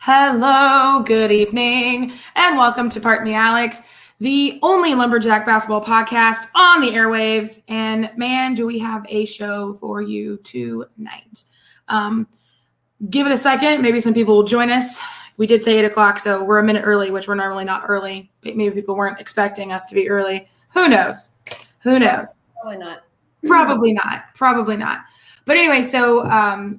Hello, good evening, and welcome to Part Me Alex, the only Lumberjack basketball podcast on the airwaves. And man, do we have a show for you tonight. Give it a second. Maybe some people will join us. We did say 8 o'clock, so we're a minute early, which we're normally not early. Maybe people weren't expecting us to be early. Who knows? Probably not. Probably not. But anyway, so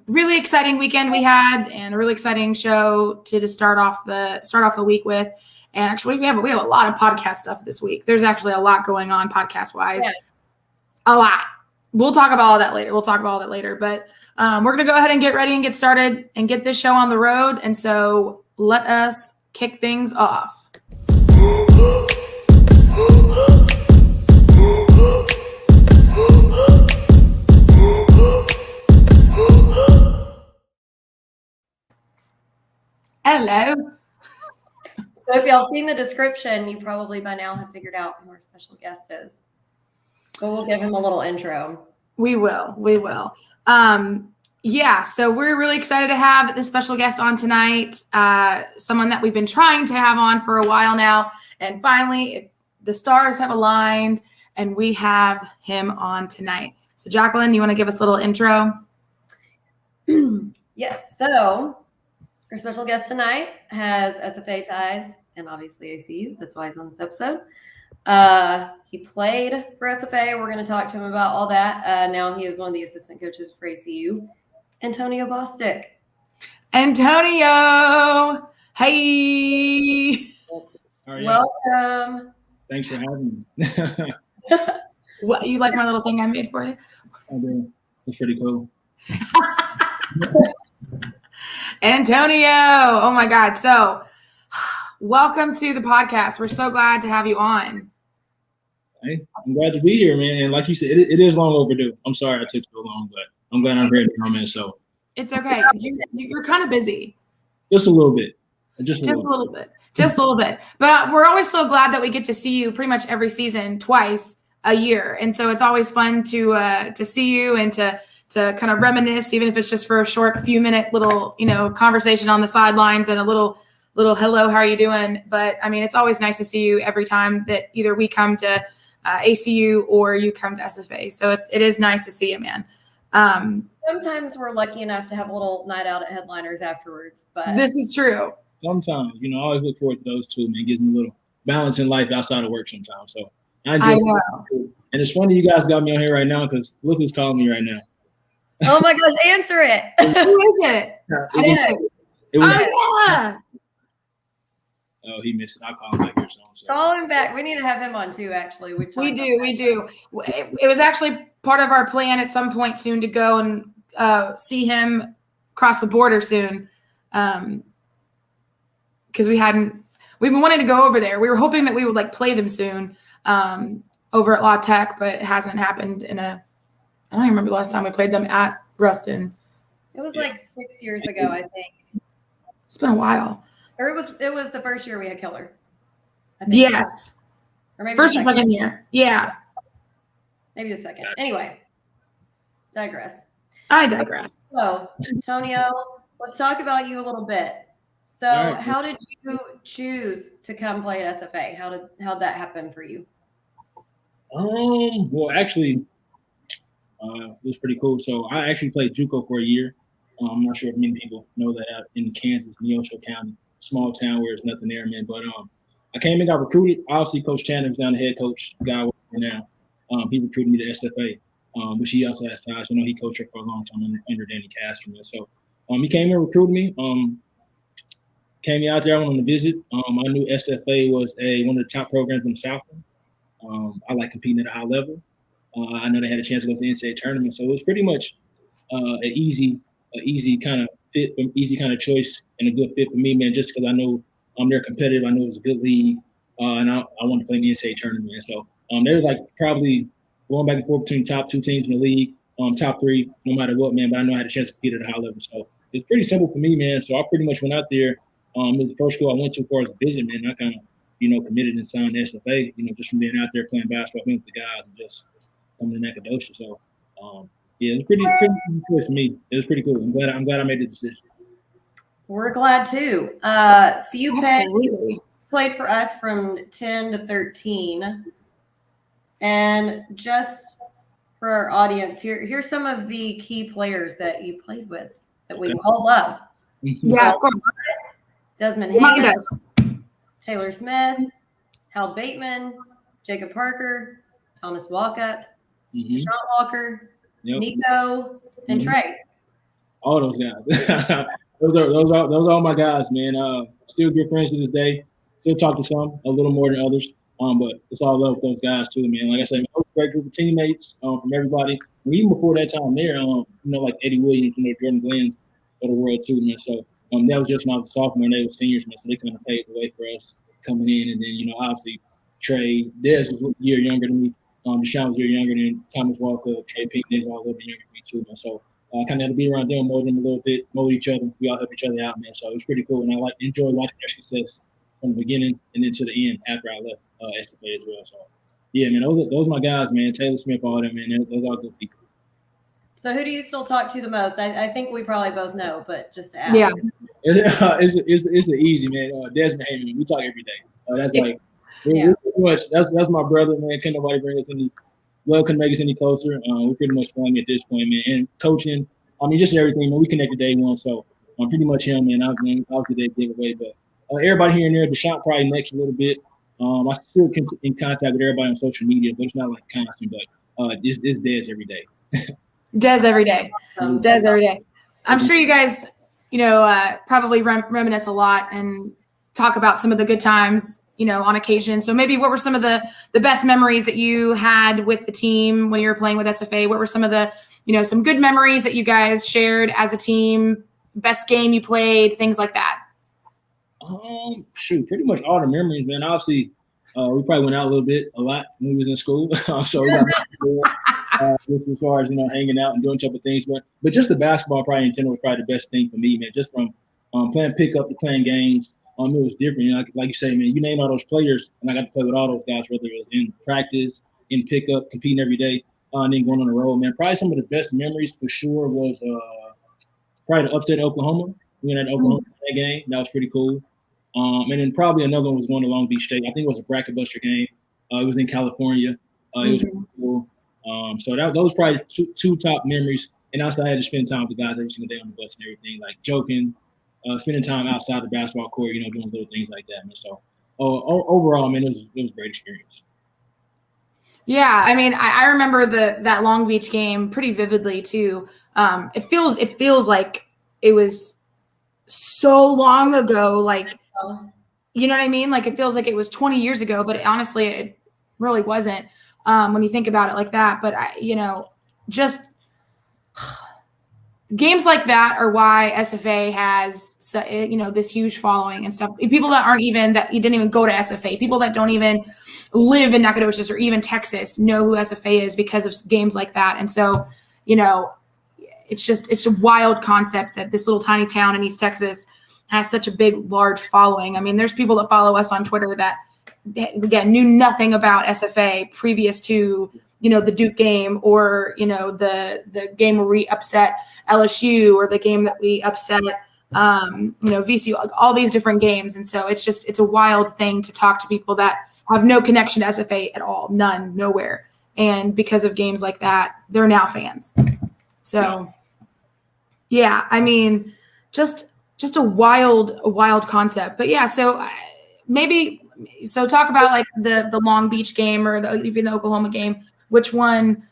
really exciting weekend we had, and a really exciting show to just start off the week with. And actually, we have a lot of podcast stuff this week. There's actually a lot going on podcast wise. Yeah. A lot. We'll talk about all that later. But we're gonna go ahead and get ready and get started and get this show on the road. And so let us kick things off. Hello. So if y'all seen the description, you probably by now have figured out who our special guest is. So we'll give him a little intro. We will. So we're really excited to have this special guest on tonight, someone that we've been trying to have on for a while now. And finally, the stars have aligned, and we have him on tonight. So Jacqueline, you want to give us a little intro? Yes. So our special guest tonight has SFA ties and obviously ACU. That's why he's on this episode. He played for SFA. We're going to talk to him about all that. Now he is one of the assistant coaches for ACU. Antonio Bostic. Antonio, hey. Welcome. Thanks for having me. What, you like my little thing I made for you? I do. It's pretty cool. Antonio, oh my God. So welcome to the podcast. We're so glad to have you on. Hey, I'm glad to be here, man. And like you said, it is long overdue. I'm sorry I took so long, but I'm glad I'm here now, man. So it's okay. You're kind of busy. Just a little bit. Just a little bit. But we're always so glad that we get to see you pretty much every season, twice a year. And so it's always fun to see you and to kind of reminisce, even if it's just for a short few minute little, conversation on the sidelines and a little hello, how are you doing? But I mean, it's always nice to see you every time that either we come to ACU or you come to SFA. So it is nice to see you, man. Sometimes we're lucky enough to have a little night out at Headliners afterwards, but this is true. Sometimes, I always look forward to those two, man. It gives me a little balance in life outside of work sometimes. So I enjoy it. And it's funny you guys got me on here right now because look who's calling me right now. Oh my gosh, answer it. Who is it? Yeah. Oh, he missed it. I'll call him back here soon. So. Call him back. We need to have him on too, actually. We do. It was actually part of our plan at some point soon to go and see him cross the border soon. Because we've been wanting to go over there. We were hoping that we would play them soon over at La Tech, but it hasn't happened I don't even remember the last time we played them at Ruston. It was 6 years ago, I think. It's been a while. Or it was the first year we had Keller. I think. Yes. Or maybe first or second year. Yeah. Maybe the second. Anyway, I digress. So, Antonio, let's talk about you a little bit. So, right. How did you choose to come play at SFA? How'd that happen for you? Well, actually, it was pretty cool. So I actually played JUCO for a year. I'm not sure if many people know that out in Kansas, Neosho County, small town where there's nothing there, man. But I came and got recruited. Obviously, Coach Tanner is now the head coach guy now. He recruited me to SFA, which he also has ties. He coached her for a long time under Danny Kaspar. So he came and recruited me. Came me out there. I went on a visit. I knew SFA was one of the top programs in the Southland. I like competing at a high level. I know they had a chance to go to the Ncaa tournament, so it was pretty much an easy kind of fit, easy kind of choice, and a good fit for me, man. Just because I know they're competitive, I know it was a good league, and I wanted to play in the Ncaa tournament. So they were probably going back and forth between top two teams in the league, top three, no matter what, man. But I know I had a chance to compete at a high level, so it's pretty simple for me, man. So I pretty much went out there. It was the first school I went to as far as a visit, man. I kind of committed and signed SFA, just from being out there playing basketball with the guys and just coming to Nacogdoches. So, it was pretty cool for me. It was pretty cool. I'm glad I made the decision. We're glad too. So you played for us from 10 to 13. And just for our audience, here's some of the key players that you played with that we all love. Yeah, of course. Desmond Haynes, Taylor Smith, Hal Bateman, Jacob Parker, Thomas Walkup, Sean Walker, Nico, and Trey. All those guys. those are all my guys, man. Still good friends to this day. Still talk to some a little more than others. But it's all love with those guys too, man. Like I said, a great group of teammates from everybody. And even before that time there, like Eddie Williams and Jordan Glenn's of the world too, man. So that was just when I was a sophomore and they were seniors, man. So they kind of paved the way for us coming in. And then, obviously Trey, Des was a year younger than me. Deshaun was a year younger than Thomas Walker, Trey Pinkney is all a little bit younger than me too, man. So I kind of had to be around them, mold them a little bit, mold each other. We all help each other out, man. So it was pretty cool. And I enjoyed watching their success from the beginning and then to the end after I left SFA as well. So, yeah, man, those are my guys, man. Taylor Smith, all them, man. Those are good people. So who do you still talk to the most? I think we probably both know, but just to ask. Yeah. It's the easy, man. Desmond Hayman, we talk every day. That's like we're pretty much that's my brother, man. Can't nobody bring us any love, couldn't make us any closer. We're pretty much family at this point, man. And coaching, just everything, man. We connected day one, so I'm pretty much him, man. Obviously they give away, but everybody here and there, Deshaun probably next a little bit. I still in contact with everybody on social media, but it's not like constant. But it's Des every day. Des every day. Des every day. I'm sure you guys, probably reminisce a lot and talk about some of the good times, on occasion. So maybe what were some of the best memories that you had with the team when you were playing with SFA? What were some of the, some good memories that you guys shared as a team? Best game you played, things like that. Pretty much all the memories, man. Obviously, we probably went out a lot when we was in school. So we got just as far as hanging out and doing type of things, but just the basketball probably in general was probably the best thing for me, man. Just from playing pickup to playing games, it was different. Like you say, man, you name all those players, and I got to play with all those guys, whether it was in practice, in pickup, competing every day, and then going on the road, man. Probably some of the best memories for sure was probably the upset of Oklahoma. We went at Oklahoma that game. That was pretty cool. And then probably another one was going to Long Beach State. I think it was a bracket buster game. It was in California. It was pretty cool. So those probably two top memories. And also I had to spend time with the guys every single day on the bus and everything, like joking, spending time outside the basketball court, doing little things like that, man. So overall, man, it was a great experience. Yeah, I remember that Long Beach game pretty vividly too. It feels like it was so long ago, like, you know what I mean? Like it feels like it was 20 years ago, but honestly, it really wasn't when you think about it like that. But just games like that are why SFA has, this huge following and stuff. People that you didn't even go to SFA, people that don't even live in Nacogdoches or even Texas know who SFA is because of games like that. And so, it's a wild concept that this little tiny town in East Texas has such a big, large following. There's people that follow us on Twitter that, again, knew nothing about SFA previous to, the Duke game or, the game where we upset LSU or the game that we upset, VCU, all these different games. And so it's a wild thing to talk to people that have no connection to SFA at all, none, nowhere. And because of games like that, they're now fans. So, yeah, just a wild concept. But yeah, so talk about like the Long Beach game or even the Oklahoma game. Which one,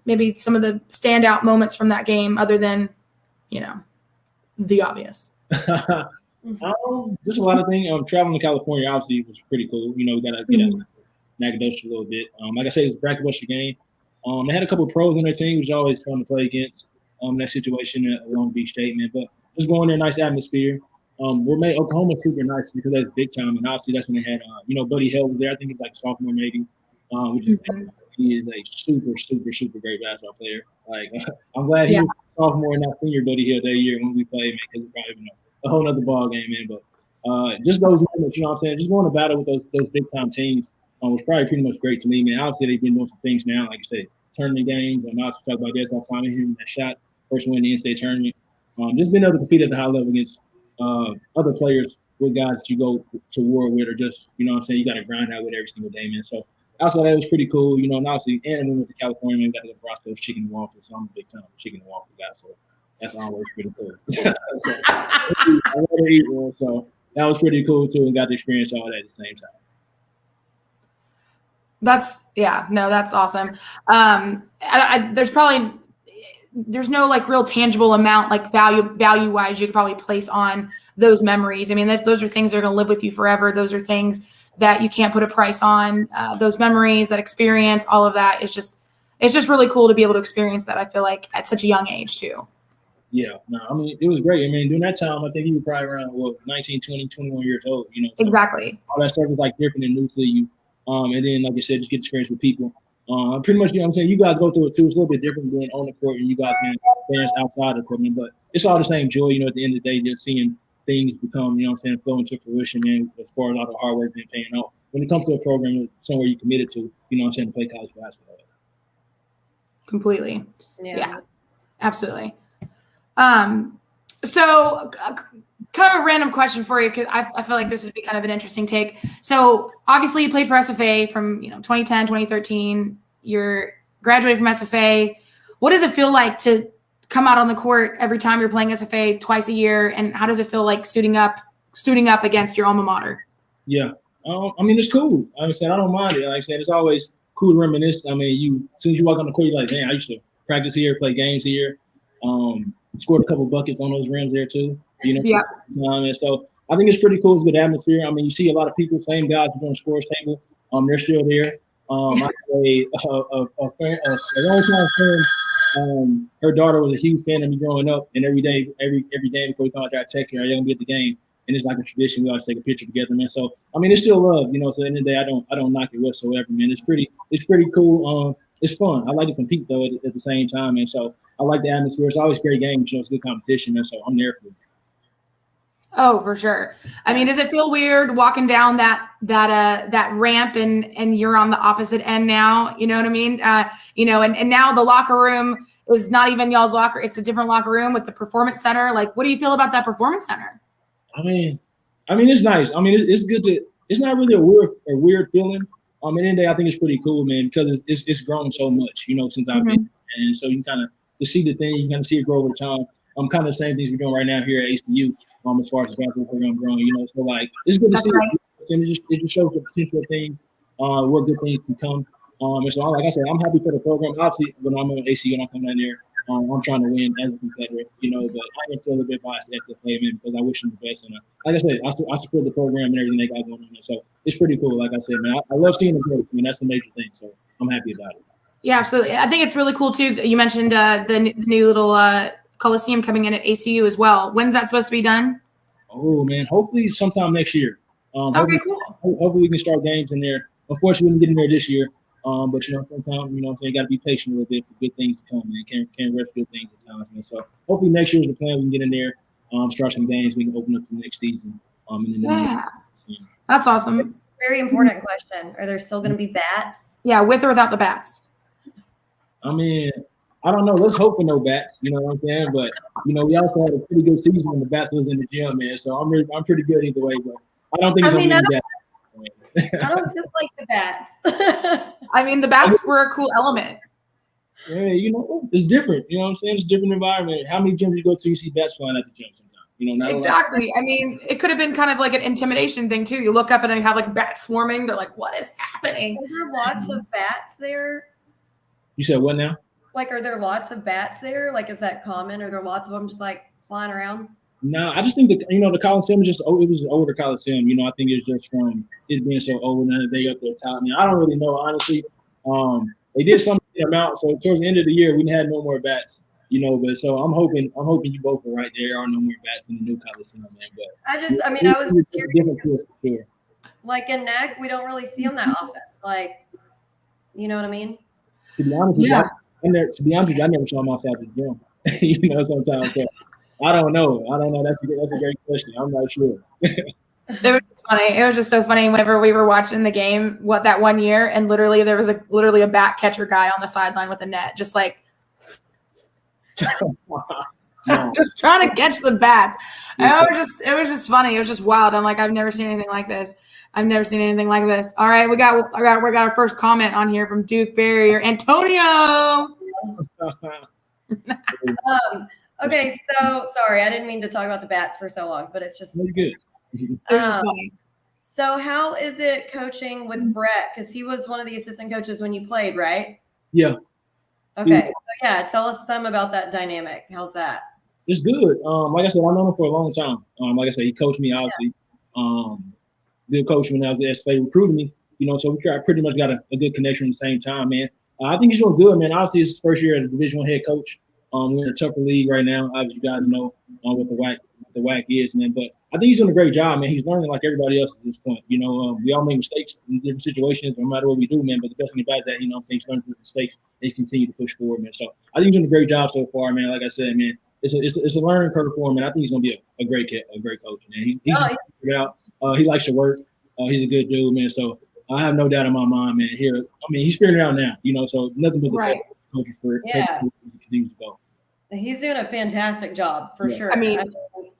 maybe some of the standout moments from that game other than, the obvious? Just a lot of things. Traveling to California obviously was pretty cool. We got to get out Nacogdoches a little bit. Like I said, it's a bracket buster game. They had a couple of pros on their team, which is always fun to play against. That situation at Long Beach State, man. But just going there, nice atmosphere. Oklahoma super nice because that's big time, and obviously that's when they had, Buddy Hill was there. I think he was like a sophomore maybe, which is he is a super, super, super great basketball player. Like I'm glad he was a sophomore and not senior Buddy Hill that year when we played, man, because it's probably a whole other ball game, man. But just those moments, you know what I'm saying? Just going to battle with those big time teams was probably pretty much great to me, man. Obviously they've been doing some things now, like I said, tournament games. I'm not talk about this. I'll find him that shot, first win in the NCAA tournament. Just being able to compete at the high level against other players with guys that you go to war with, or just, you know what I'm saying, you got to grind out with every single day, man. So outside that, it was pretty cool, you know. And obviously, and we went to California and got to go to Roscoe's Chicken and Waffles. So I'm a big time chicken and waffle guy. So that's always pretty cool. So I love to eat one, so that was pretty cool too, and got to experience all that at the same time. That's awesome. There's no like real tangible amount, like value wise, you could probably place on those memories. I mean, those are things that are going to live with you forever. Those are things that you can't put a price on. Those memories, that experience, all of that. It's just really cool to be able to experience that. I feel like at such a young age too. Yeah, no, I mean, it was great. I mean, during that time, I think you were probably around 19, 20, 21 years old. You know, so exactly. All that stuff was like different and new to you. And then, like I said, just get experience with people. Pretty much, you know what I'm saying? You guys go through it too. It's a little bit different being on the court and you guys being fans outside of the court, but it's all the same joy, you know, at the end of the day, just seeing things become, you know what I'm saying, flow into fruition, man, as far as all the hard work being paying off. When it comes to a program somewhere you're committed to, you know what I'm saying, to play college basketball. Completely. Yeah, absolutely. So kind of a random question for you, because I feel like this would be kind of an interesting take. So obviously you played for SFA from 2010, 2013. You're graduated from SFA. What does it feel like to come out on the court every time you're playing SFA twice a year? And how does it feel like suiting up against your alma mater? Yeah. I mean, it's cool. Like I said, I don't mind it. Like I said, it's always cool to reminisce. I mean, as soon as you walk on the court, you're like, man, I used to practice here, play games here. Scored a couple buckets on those rims there too. You know, yeah. And so I think it's pretty cool. It's a good atmosphere. I mean, you see a lot of people, same guys who are on the scores table. They're still there. I have a long-time friend. Her daughter was a huge fan of me growing up, and every day before we contact, text her, "Are you gonna be at the game?" And it's like a tradition. We always take a picture together, man. So I mean, it's still love, you know. So at the end of the day, I don't knock it whatsoever, man. It's pretty cool. It's fun. I like to compete though at the same time, and so I like the atmosphere. It's always great games, you know. It's good competition, and so I'm there for it. Oh, for sure. I mean, does it feel weird walking down that ramp and you're on the opposite end now? You know what I mean? And now the locker room is not even y'all's locker. It's a different locker room with the performance center. Like, what do you feel about that performance center? I mean, it's nice. I mean, it's good it's not really a weird feeling. At the end of the day, I think it's pretty cool, man, because it's grown so much, you know, since I've been. And so you kind of to see the thing, you kind of see it grow over time. Kind of the same things we're doing right now here at ACU. As far as the basketball program growing, you know, so like it's good to see. Right. It just shows the potential of things, what good things can come. And so, like I said, I'm happy for the program. Obviously, when I'm on ACU and I come down there, I'm trying to win as a competitor, you know. But I am still a little bit biased to SFA, man, because I wish them the best. And like I said, I support the program and everything they got going on there. So it's pretty cool. Like I said, man, I love seeing the growth. I mean, that's the major thing. So I'm happy about it. Yeah, absolutely. I think it's really cool too. You mentioned the new little Coliseum coming in at ACU as well. When's that supposed to be done? Oh man, hopefully sometime next year. Okay, cool. Hopefully we can start games in there. Unfortunately, we didn't get in there this year. But you know, sometimes you know, you got to be patient a little bit for good things to come. Man, can't rush good things at times, man. So hopefully next year is the plan. We can get in there, start some games. We can open up the next season. That's awesome. Very important question. Are there still going to be bats? Yeah, with or without the bats? I mean, I don't know. Let's hope for no bats. You know what I'm saying? But you know, we also had a pretty good season when the bats was in the gym, man. So I'm pretty good either way. But I don't think it's gonna be bats. I don't dislike the bats. I mean, the bats were a cool element. Yeah, you know, it's different. You know what I'm saying? It's a different environment. How many gyms you go to, you see bats flying at the gym sometimes. You know, exactly. I mean, it could have been kind of like an intimidation thing too. You look up and you have like bats swarming. They're like, what is happening? Are there lots of bats there? You said what now? Like, are there lots of bats there? Like, is that common? Are there lots of them just like flying around? No, I just think that, you know, the Coliseum is just, it was an older Coliseum. You know, I think it's just from it being so old and then they up there top. I mean, I don't really know, honestly. They did something amount. So towards the end of the year, we had no more bats, you know, but so I'm hoping you both are right. There are no more bats in the new Coliseum, man. But I was curious. Like in Ncaa, we don't really see them that often. Like, you know what I mean? To be honest with you, I never saw them outside the gym. You know, sometimes. So I don't know. That's a great question. I'm not sure. It was just funny. It was just so funny whenever we were watching the game, that one year, and literally there was a bat catcher guy on the sideline with a net, just like just trying to catch the bats. It was just funny. It was just wild. I'm like, I've never seen anything like this. All right, we got our first comment on here from Duke Barrier, Antonio. Okay, so sorry, I didn't mean to talk about the bats for so long, but it's just Very good. It was just funny. So how is it coaching with Brette? Because he was one of the assistant coaches when you played, right? Yeah. Okay. So yeah, tell us some about that dynamic. How's that? It's good. Like I said, I've known him for a long time. Like I said, he coached me, obviously. Good coach when I was at SFA, recruited me, so we pretty much got a good connection at the same time, man. I think he's doing good, man. Obviously, it's his first year as a Division I head coach. We're in a tougher league right now. Obviously, you guys know what the WAC is, man. But I think he's doing a great job, man. He's learning like everybody else at this point. We all make mistakes in different situations, no matter what we do, man. But the best thing about that, he's learning from mistakes and continue to push forward, man. So I think he's doing a great job so far, man. Like I said, man, it's a learning curve for him, man. I think he's gonna be a great coach, man. He's figured out. He likes to work. He's a good dude, man. So I have no doubt in my mind, man. He's figuring it out now, so nothing but the best coaches for continues to go. He's doing a fantastic job for sure. I mean,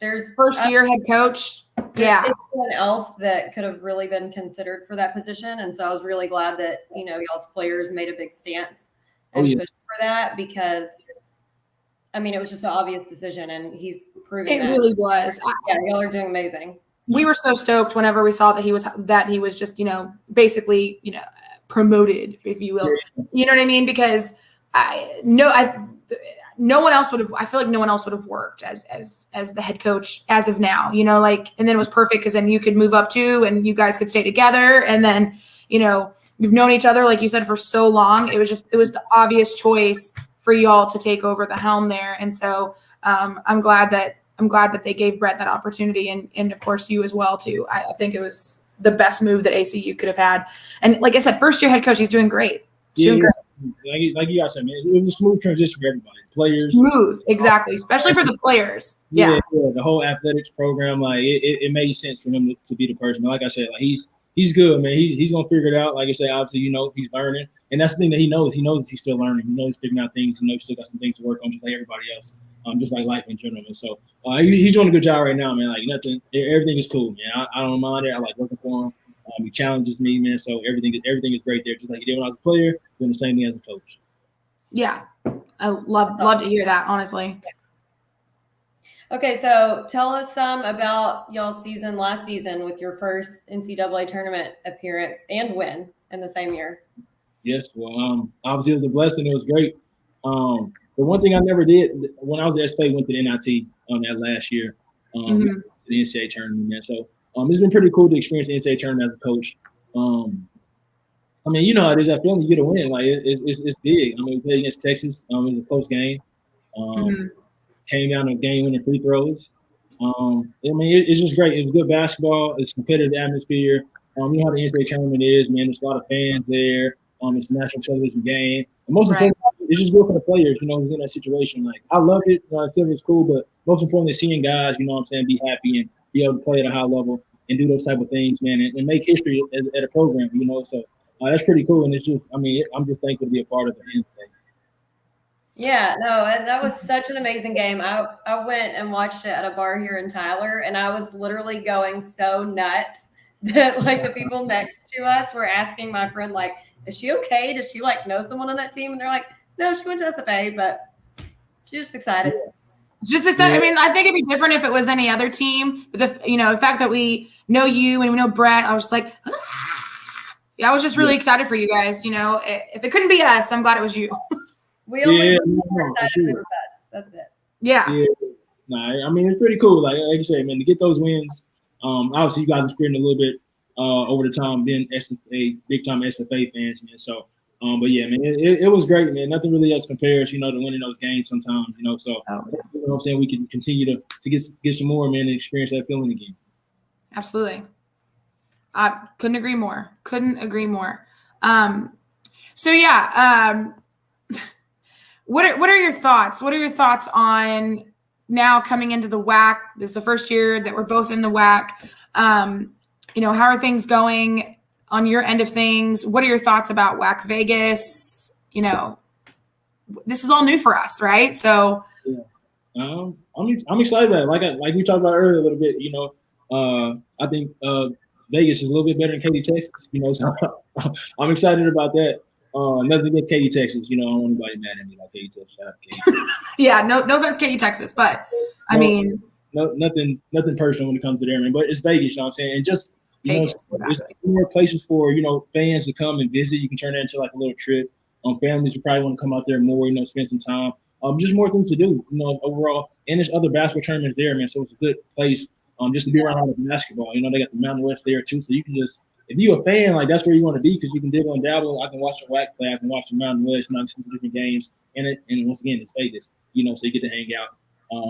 there's first year head coach. Yeah. There's someone else that could have really been considered for that position. And so I was really glad that, y'all's players made a big stance and pushed for that because it was just the obvious decision and he's proven it really was. Y'all are doing amazing. We were so stoked whenever we saw that he was just, basically, promoted, if you will. You know what I mean? Because no one else would have. I feel like no one else would have worked as the head coach as of now. And then it was perfect because then you could move up too, and you guys could stay together. And then you've known each other, like you said, for so long. It was the obvious choice for y'all to take over the helm there. And so I'm glad that they gave Brette that opportunity, and of course you as well too. I think it was the best move that ACU could have had. And like I said, first year head coach, he's doing great. Doing great. Like you guys said, man, it was a smooth transition for everybody. Players, smooth, exactly, especially for the players. Yeah, the whole athletics program, like it made sense for him to be the person. Like I said, like he's good, man. He's gonna figure it out. Like I said, obviously, he's learning, and that's the thing that he knows. He knows that he's still learning. He knows he's figuring out things. He knows he's still got some things to work on, just like everybody else. Just like life in general. And so he's doing a good job right now, man. Like everything is cool, man. I don't mind it. I like working for him. He challenges me, man. So everything is great there. Just like he did when I was a player, doing the same thing as a coach. Yeah, I love to hear that, honestly. Okay, so tell us some about y'all's season last season with your first NCAA tournament appearance and win in the same year. Yes, well, obviously it was a blessing. It was great. The one thing I never did when I was at SFA, went to the NIT that last year, the NCAA tournament, man. So it's been pretty cool to experience the NCAA tournament as a coach. You know how it is. I feel like you get a win. Like it's big. We played against Texas. It was a close game. Came down to game-winning free throws. It's just great. It was good basketball. It's a competitive atmosphere. You know how the NCAA tournament is, man. There's a lot of fans there. It's a national television game. And most importantly, it's just good for the players, who's in that situation. Like, I loved it. I said it was cool, but most importantly, seeing guys, be happy and be able to play at a high level and do those type of things, man, and make history at a program, So that's pretty cool. And it's just, I'm just thankful to be a part of it. Yeah, no, that was such an amazing game. I went and watched it at a bar here in Tyler, and I was literally going so nuts that like the people next to us were asking my friend, like, is she okay? Does she like know someone on that team? And they're like, no, she went to SFA, but she's just excited. Just excited. I think it'd be different if it was any other team. But the fact that we know you and we know Brette, I was just like, I was just really excited for you guys. If it couldn't be us, I'm glad it was you. We only were excited it was us. That's it. Yeah. It's pretty cool. Like you said, man, to get those wins. Obviously, you guys experienced a little bit over the time being SFA, big time SFA fans, man. So, but yeah, man, it was great, man. Nothing really else compares, to winning those games sometimes, So, you know what I'm saying, we can continue to get some more, man, and experience that feeling again. Absolutely. I couldn't agree more. So yeah. What are your thoughts? What are your thoughts on now coming into the WAC? This is the first year that we're both in the WAC. How are things going on your end of things? What are your thoughts about WAC Vegas? This is all new for us, right? So I'm excited about it. Like we talked about earlier a little bit. I think Vegas is a little bit better than Katy, Texas. So I'm excited about that. Nothing against Katy, Texas. I don't want anybody mad at me like Katy, Texas. Shout out to Katy. Yeah, no offense, Katy, Texas, but I mean, nothing personal when it comes to there, man. But it's Vegas, you know what I'm saying? And just Vegas, there's more places for fans to come and visit. You can turn that into like a little trip. Families who probably want to come out there more, spend some time. Just more things to do, overall. And there's other basketball tournaments there, man. So it's a good place just to be around all the basketball. They got the Mountain West there too. So you can just, if you're a fan, like that's where you want to be because you can dibble and dabble. I can watch the WAC play. I can watch the Mountain West. I can see the different games. And once again, it's Vegas, so you get to hang out.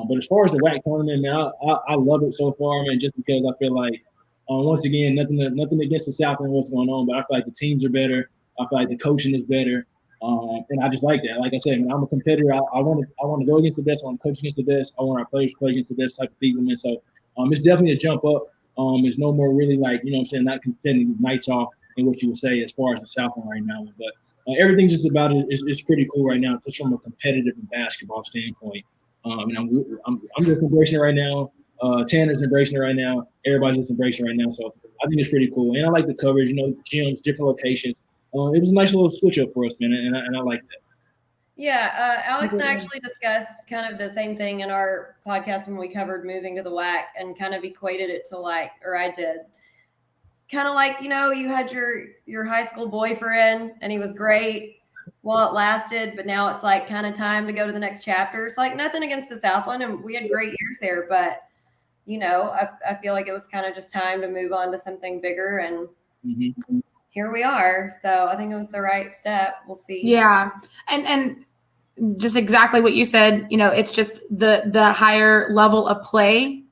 But as far as the WAC tournament, man, I love it so far, man, just because I feel like, once again, nothing against the South and what's going on, but I feel like the teams are better. I feel like the coaching is better. And I just like that. Like I said, man, I'm a competitor. I want to go against the best. I want to coach against the best. I want our players to play against the best type of people, man. So it's definitely a jump up. There's no more really not contending nights off in what you would say as far as the Southland right now. But everything just about it is pretty cool right now, just from a competitive and basketball standpoint. And I'm just embracing it right now. Tanner's embracing it right now. Everybody's just embracing it right now. So I think it's pretty cool. And I like the coverage, gyms, different locations. It was a nice little switch up for us, man, and I like that. Yeah, Alex and I actually discussed kind of the same thing in our podcast when we covered moving to the WAC and kind of equated it to I did. Kind of like, you had your high school boyfriend and he was great while it lasted, but now it's like kind of time to go to the next chapter. It's like nothing against the Southland, and we had great years there, but, I feel like it was kind of just time to move on to something bigger, and here we are. So I think it was the right step. We'll see. Yeah. And just exactly what you said, it's just the higher level of play,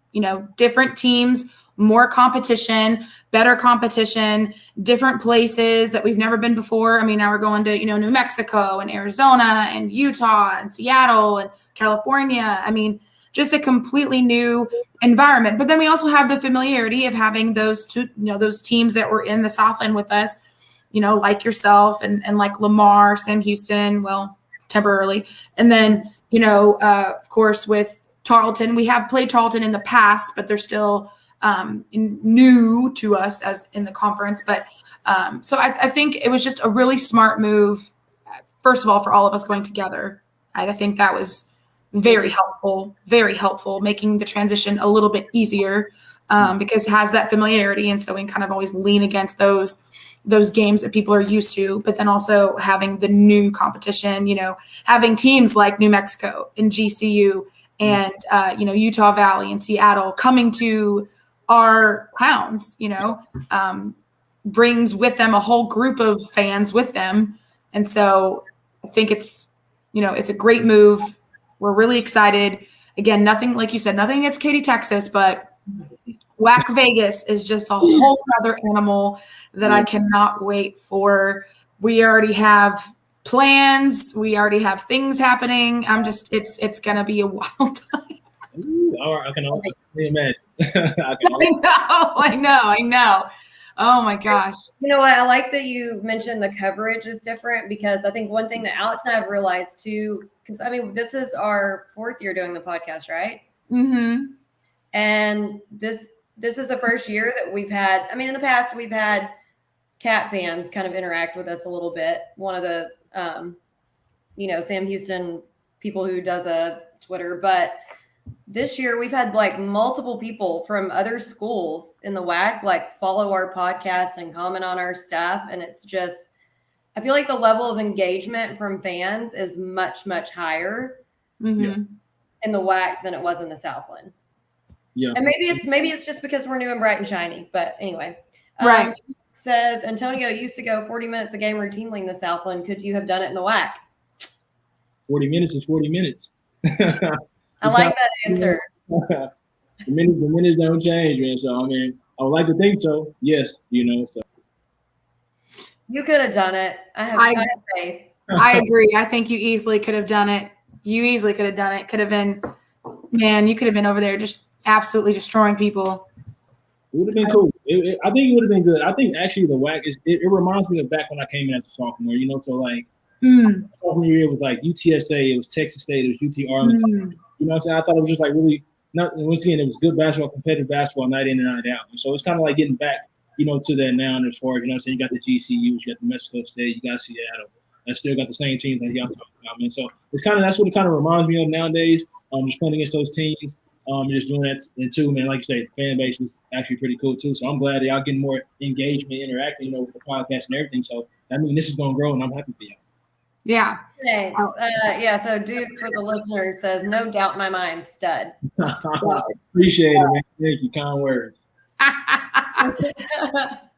different teams, more competition, better competition, different places that we've never been before. I mean, now we're going to, New Mexico and Arizona and Utah and Seattle and California. I mean, just a completely new environment. But then we also have the familiarity of having those two, those teams that were in the Southland with us, like yourself and like Lamar, Sam Houston, well, temporarily. And then, of course, with Tarleton, we have played Tarleton in the past, but they're still new to us as in the conference. But so I think it was just a really smart move, first of all, for all of us going together. I think that was very helpful, making the transition a little bit easier because it has that familiarity. And so we can kind of always lean against those games that people are used to, but then also having the new competition, having teams like New Mexico and GCU and, Utah Valley and Seattle coming to our towns, brings with them a whole group of fans with them. And so I think it's a great move. We're really excited. Again, nothing, like you said, nothing against Katy, Texas, but WAC Vegas is just a whole other animal that I cannot wait for. We already have plans. We already have things happening. It's going to be a wild time. Ooh, I can only imagine. I know. Oh my gosh. You know what? I like that you mentioned the coverage is different, because I think one thing that Alex and I have realized too, because this is our 4th year doing the podcast, right? Mm-hmm. And this is the first year that we've had, in the past we've had Cat fans kind of interact with us a little bit. One of the, Sam Houston people who does a Twitter, but this year we've had multiple people from other schools in the WAC follow our podcast and comment on our stuff. And it's just, I feel like the level of engagement from fans is much, much higher in the WAC than it was in the Southland. Yeah. And maybe it's just because we're new and bright and shiny. But anyway. Right. Says Antonio used to go 40 minutes a game routinely in the Southland. Could you have done it in the WAC? 40 minutes is 40 minutes. I like that answer. The minutes don't change, man. So I would like to think so. Yes, so you could have done it. I have faith. I agree. I think you easily could have done it. Could have been, man, you could have been over there just absolutely destroying people. It would have been cool. I think it would have been good. I think actually the WAC it reminds me of back when I came in as a sophomore, so sophomore year it was UTSA, it was Texas State, it was UT Arlington. You know what I'm saying? I thought it was just like really not. Once again, it was good basketball, competitive basketball, night in and night out. And so it's kind of like getting back, to that now. And as far as, you know what I'm saying, you got the GCUs, you got the Mexico State, you got Seattle. I still got the same teams that y'all talking about, man. So that's what it kind of reminds me of nowadays. Just playing against those teams, just doing that. And too, man, like you say, the fan base is actually pretty cool too. So I'm glad that y'all getting more engagement, interacting, with the podcast and everything. So I mean, this is gonna grow, and I'm happy for y'all. Yeah. Thanks. So Duke, for the listeners, says, no doubt in my mind, stud. Appreciate it, man. Thank you. Kind words.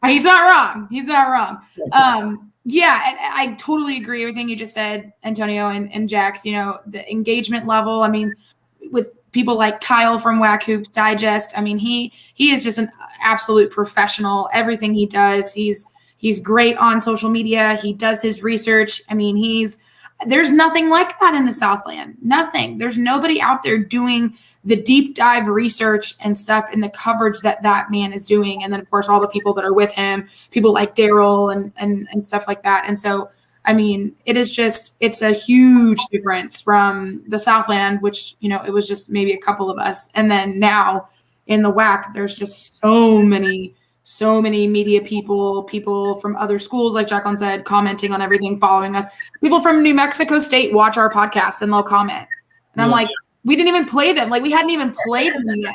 He's not wrong. He's not wrong. Yeah, and I totally agree with everything you just said, Antonio and Jax. The engagement level. I mean, with people like Kyle from Whack Hoops Digest. I mean, he is just an absolute professional. Everything he does, he's great on social media. He does his research. I mean, there's nothing like that in the Southland. Nothing. There's nobody out there doing the deep dive research and stuff and the coverage that man is doing. And then, of course, all the people that are with him, people like Daryl and stuff like that. And so, I mean, it's a huge difference from the Southland, which, it was just maybe a couple of us. And then now in the WAC, there's just so many media people from other schools, like Jacqueline said, commenting on everything, following us. People from New Mexico State watch our podcast and they'll comment. And I'm like, we didn't even play them. Like, we hadn't even played them yet.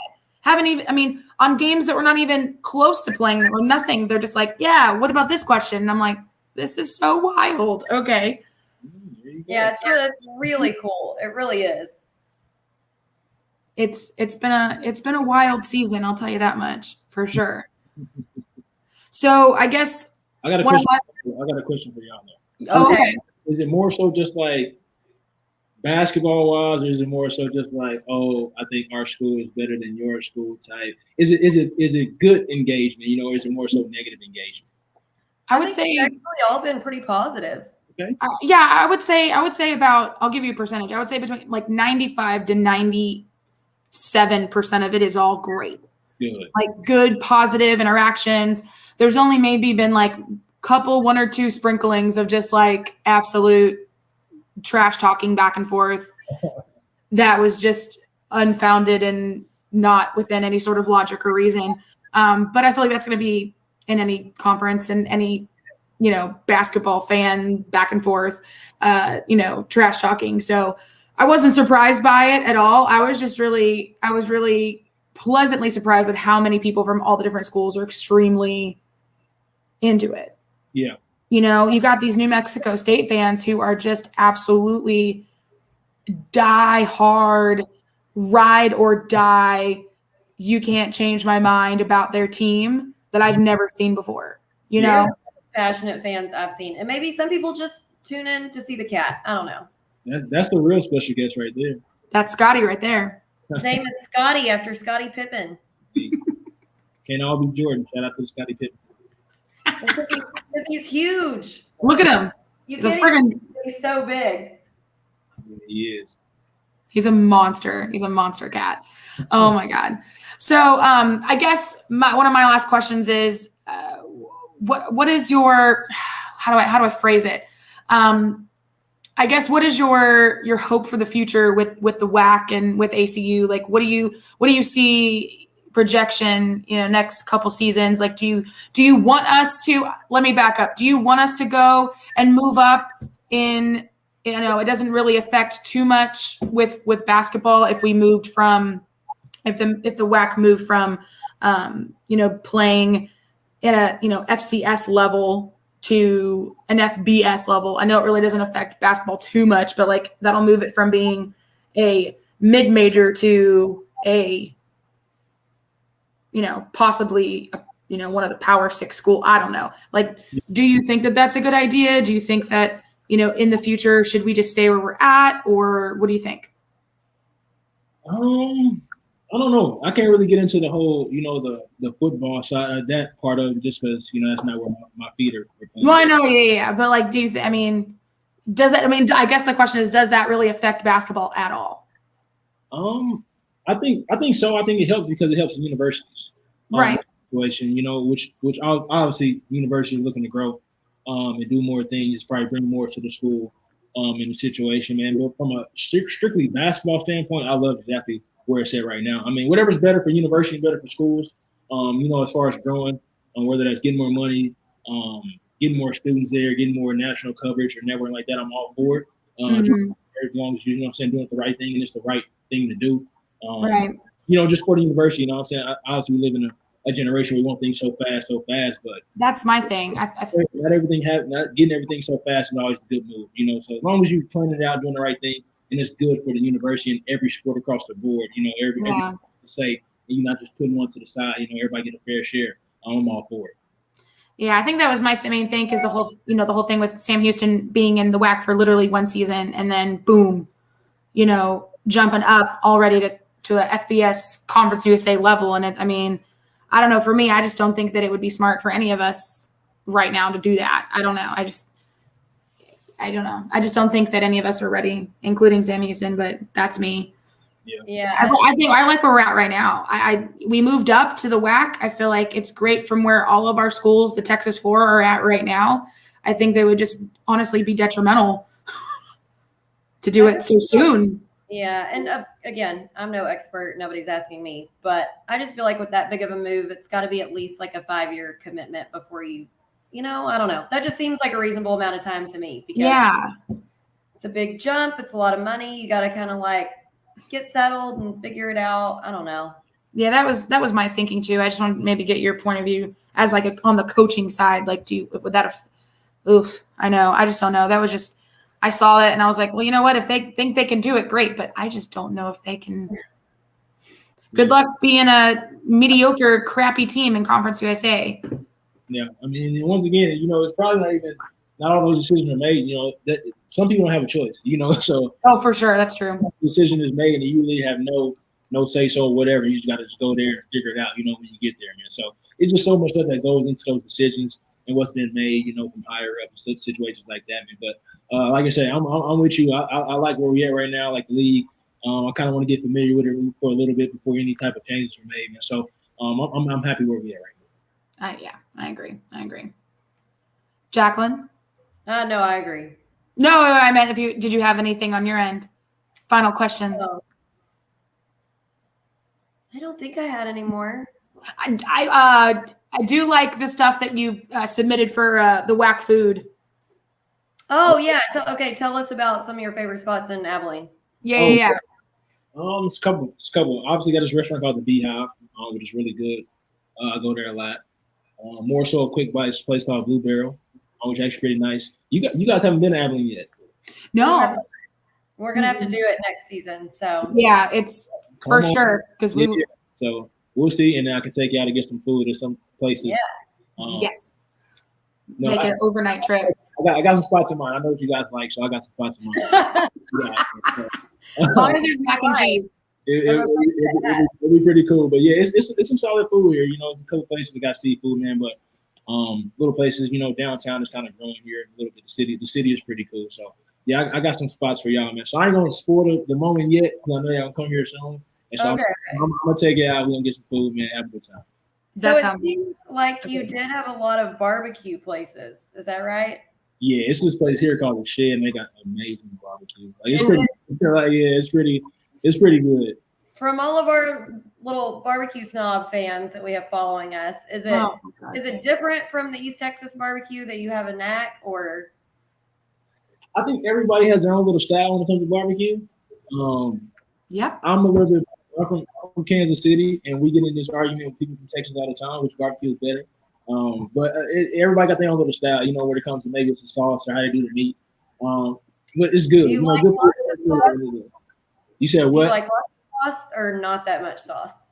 On games that we're not even close to playing them or nothing. They're just like, yeah, what about this question? And I'm like, this is so wild. Okay. Yeah, it's really cool. It really is. It's been a wild season. I'll tell you that much for sure. So I guess I got a question for y'all though. Oh, okay. Is it more so just like basketball wise, or is it more so just like, oh, I think our school is better than your school type? Is it good engagement, or is it more so negative engagement? I would say it's actually all been pretty positive. Okay. I would say about, I'll give you a percentage. I would say between like 95 to 97% of it is all great. Good. Like good, positive interactions. There's only maybe been like one or two sprinklings of just like absolute trash talking back and forth that was just unfounded and not within any sort of logic or reason. But I feel like that's going to be in any conference and any, basketball fan back and forth, trash talking. So I wasn't surprised by it at all. I was really pleasantly surprised at how many people from all the different schools are extremely into it. Yeah. You got these New Mexico State fans who are just absolutely die hard, ride or die. You can't change my mind about their team that I've never seen before. Passionate fans I've seen, and maybe some people just tune in to see the cat. I don't know. That's the real special guest right there. That's Scotty right there. His name is Scotty after Scottie Pippen. Can't all be Jordan. Shout out to Scottie Pippen. Because he's huge. Look at him. He's so big. He is. He's a monster. He's a monster cat. Oh my God. So I guess one of my last questions is, what is your, how do I phrase it? I guess what is your hope for the future with the WAC and with ACU? Like, what do you see projection, next couple seasons? Like, do you want us to, let me back up. Do you want us to go and move up in, it doesn't really affect too much with basketball if we moved from, if the WAC moved from, playing at a, FCS level to an FBS level. I know it really doesn't affect basketball too much, but like that'll move it from being a mid-major to a, possibly, one of the Power 6 school. I don't know. Like, do you think that that's a good idea? Do you think that, in the future, should we just stay where we're at, or what do you think? I don't know. I can't really get into the whole, the football side, that part of it, just because, that's not where my feet are playing. Well, I know, yeah. But like, I guess the question is, does that really affect basketball at all? I think so. I think it helps because it helps the universities. Right. Situation, which obviously universities are looking to grow and do more things, probably bring more to the school. in the situation, man. But from a strictly basketball standpoint, I love exactly where it's at right now. I mean, whatever's better for university, better for schools, as far as growing, whether that's getting more money, getting more students there, getting more national coverage or network like that, I'm all for it. As long as you, doing the right thing and it's the right thing to do. Right. Just for the university, obviously we live in a generation where we want things so fast, but that's my thing. not getting everything so fast is always a good move, So as long as you're planning it out, doing the right thing, and it's good for the university and every sport across the board, everything to say, and you're not just putting one to the side, everybody get a fair share. I'm all for it. Yeah, I think that was my main thing because the whole thing with Sam Houston being in the WAC for literally one season and then boom, jumping up already to a FBS Conference USA level. And I don't know. For me, I just don't think that it would be smart for any of us right now to do that. I don't know. I don't know. I just don't think that any of us are ready, including Sam Houston, but that's me. Yeah. I think I like where we're at right now. We moved up to the WAC. I feel like it's great from where all of our schools, the Texas 4, are at right now. I think they would just honestly be detrimental to do it so soon. Yeah. And again, I'm no expert. Nobody's asking me. But I just feel like with that big of a move, it's got to be at least like a 5-year commitment before you, I don't know. That just seems like a reasonable amount of time to me. Because it's a big jump. It's a lot of money. You got to kind of like get settled and figure it out. I don't know. Yeah, that was my thinking too. I just want to maybe get your point of view as like on the coaching side. Like, I know. I just don't know. That was just, I saw it and I was like, well, you know what? If they think they can do it, great. But I just don't know if they can. Good luck being a mediocre, crappy team in Conference USA. Yeah. Once again, it's probably not all those decisions are made, that some people don't have a choice, so. Oh, for sure. That's true. The decision is made and you really have no say so or whatever. You just got to just go there and figure it out, when you get there, man. So it's just so much stuff that goes into those decisions and what's been made, from higher up and situations like that, man. But like I said, I'm with you. I like where we're at right now, like the league. I kind of want to get familiar with it for a little bit before any type of changes are made, man. So I'm happy where we're at right now. Yeah, I agree. Jacqueline? No, I agree. No, I meant did you have anything on your end? Final questions. I don't think I had any more. I do like the stuff that you submitted for the WAC food. Oh yeah. Tell us about some of your favorite spots in Abilene. Yeah. It's a couple. Obviously, got this restaurant called the Beehive, which is really good. I go there a lot. More so a quick bites place called Blue Barrel, which is actually pretty nice. You guys haven't been to Abilene yet. No. We're gonna have to do it next season. So yeah, it's for sure because we. Yeah. So we'll see, and then I can take you out to get some food at some places. Yeah. Yes. Make it an overnight trip. I got some spots in mind. I know what you guys like, so I got some spots in mind. As long as there's mac and cheese. It'll be pretty cool. But yeah, it's some solid food here. A couple places that got seafood, man. But little places, downtown is kind of growing here a little bit. The city is pretty cool. So yeah, I got some spots for y'all, man. So I ain't gonna spoil the moment yet because I know y'all come here soon. And so I'm gonna take it out. We're gonna get some food, man. Have a good time. So it seems like you did have a lot of barbecue places. Is that right? Yeah, it's this place here called The Shed, and they got amazing barbecue. It's pretty good. From all of our little barbecue snob fans that we have following us, is it different from the East Texas barbecue that you have in Ncaa, or? I think everybody has their own little style when it comes to barbecue. Yep. I'm from Kansas City, and we get in this argument with people from Texas all the time, which barbecue is better. But everybody got their own little style, when it comes to maybe it's the sauce or how they do the meat. But it's good. Do you like good sauce? You said what? Do you like lots of sauce or not that much sauce?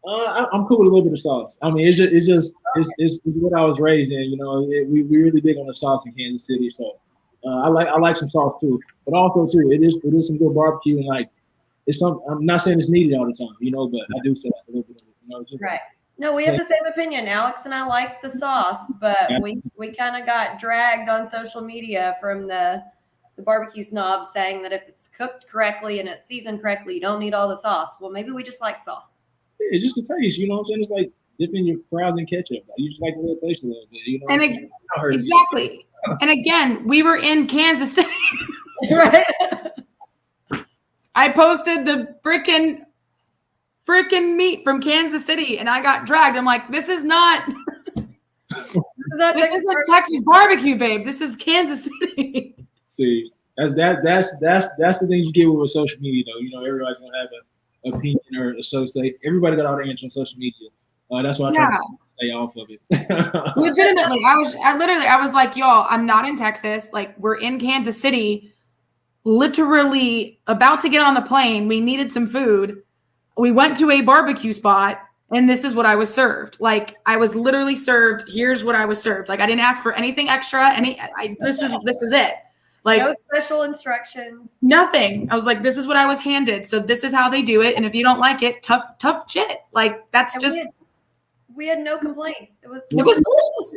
I'm cool with a little bit of sauce. It's what I was raised in. We really big on the sauce in Kansas City, so I like some sauce too. But also too, it is some good barbecue and like it's some. I'm not saying it's needed all the time, but I do say like a little bit of it. Right. No, we have the same opinion. Alex and I like the sauce, but we kind of got dragged on social media from the barbecue snobs saying that if it's cooked correctly and it's seasoned correctly, you don't need all the sauce. Well, maybe we just like sauce. Yeah, just the taste. You know what I'm saying? It's like dip in your fries and ketchup. Like, you just like a little taste a little bit, you know. And exactly. And again, we were in Kansas City. Right. I posted the freaking meat from Kansas City, and I got dragged. I'm like, this is not. This isn't Texas barbecue, babe. This is Kansas City. See, that's the things you get with social media, though. You know, everybody's gonna have an opinion or associate. Everybody got all the answers on social media. That's why I try to stay off of it. Legitimately, I was like, y'all, I'm not in Texas. Like, we're in Kansas City. Literally about to get on the plane. We needed some food. We went to a barbecue spot. And this is what I was served. Like, I was literally served. Here's what I was served. Like, I didn't ask for anything extra. This is it. Like, no special instructions. Nothing. I was like, this is what I was handed. So this is how they do it. And if you don't like it, tough shit. Like, that's just. We had no complaints. It was delicious.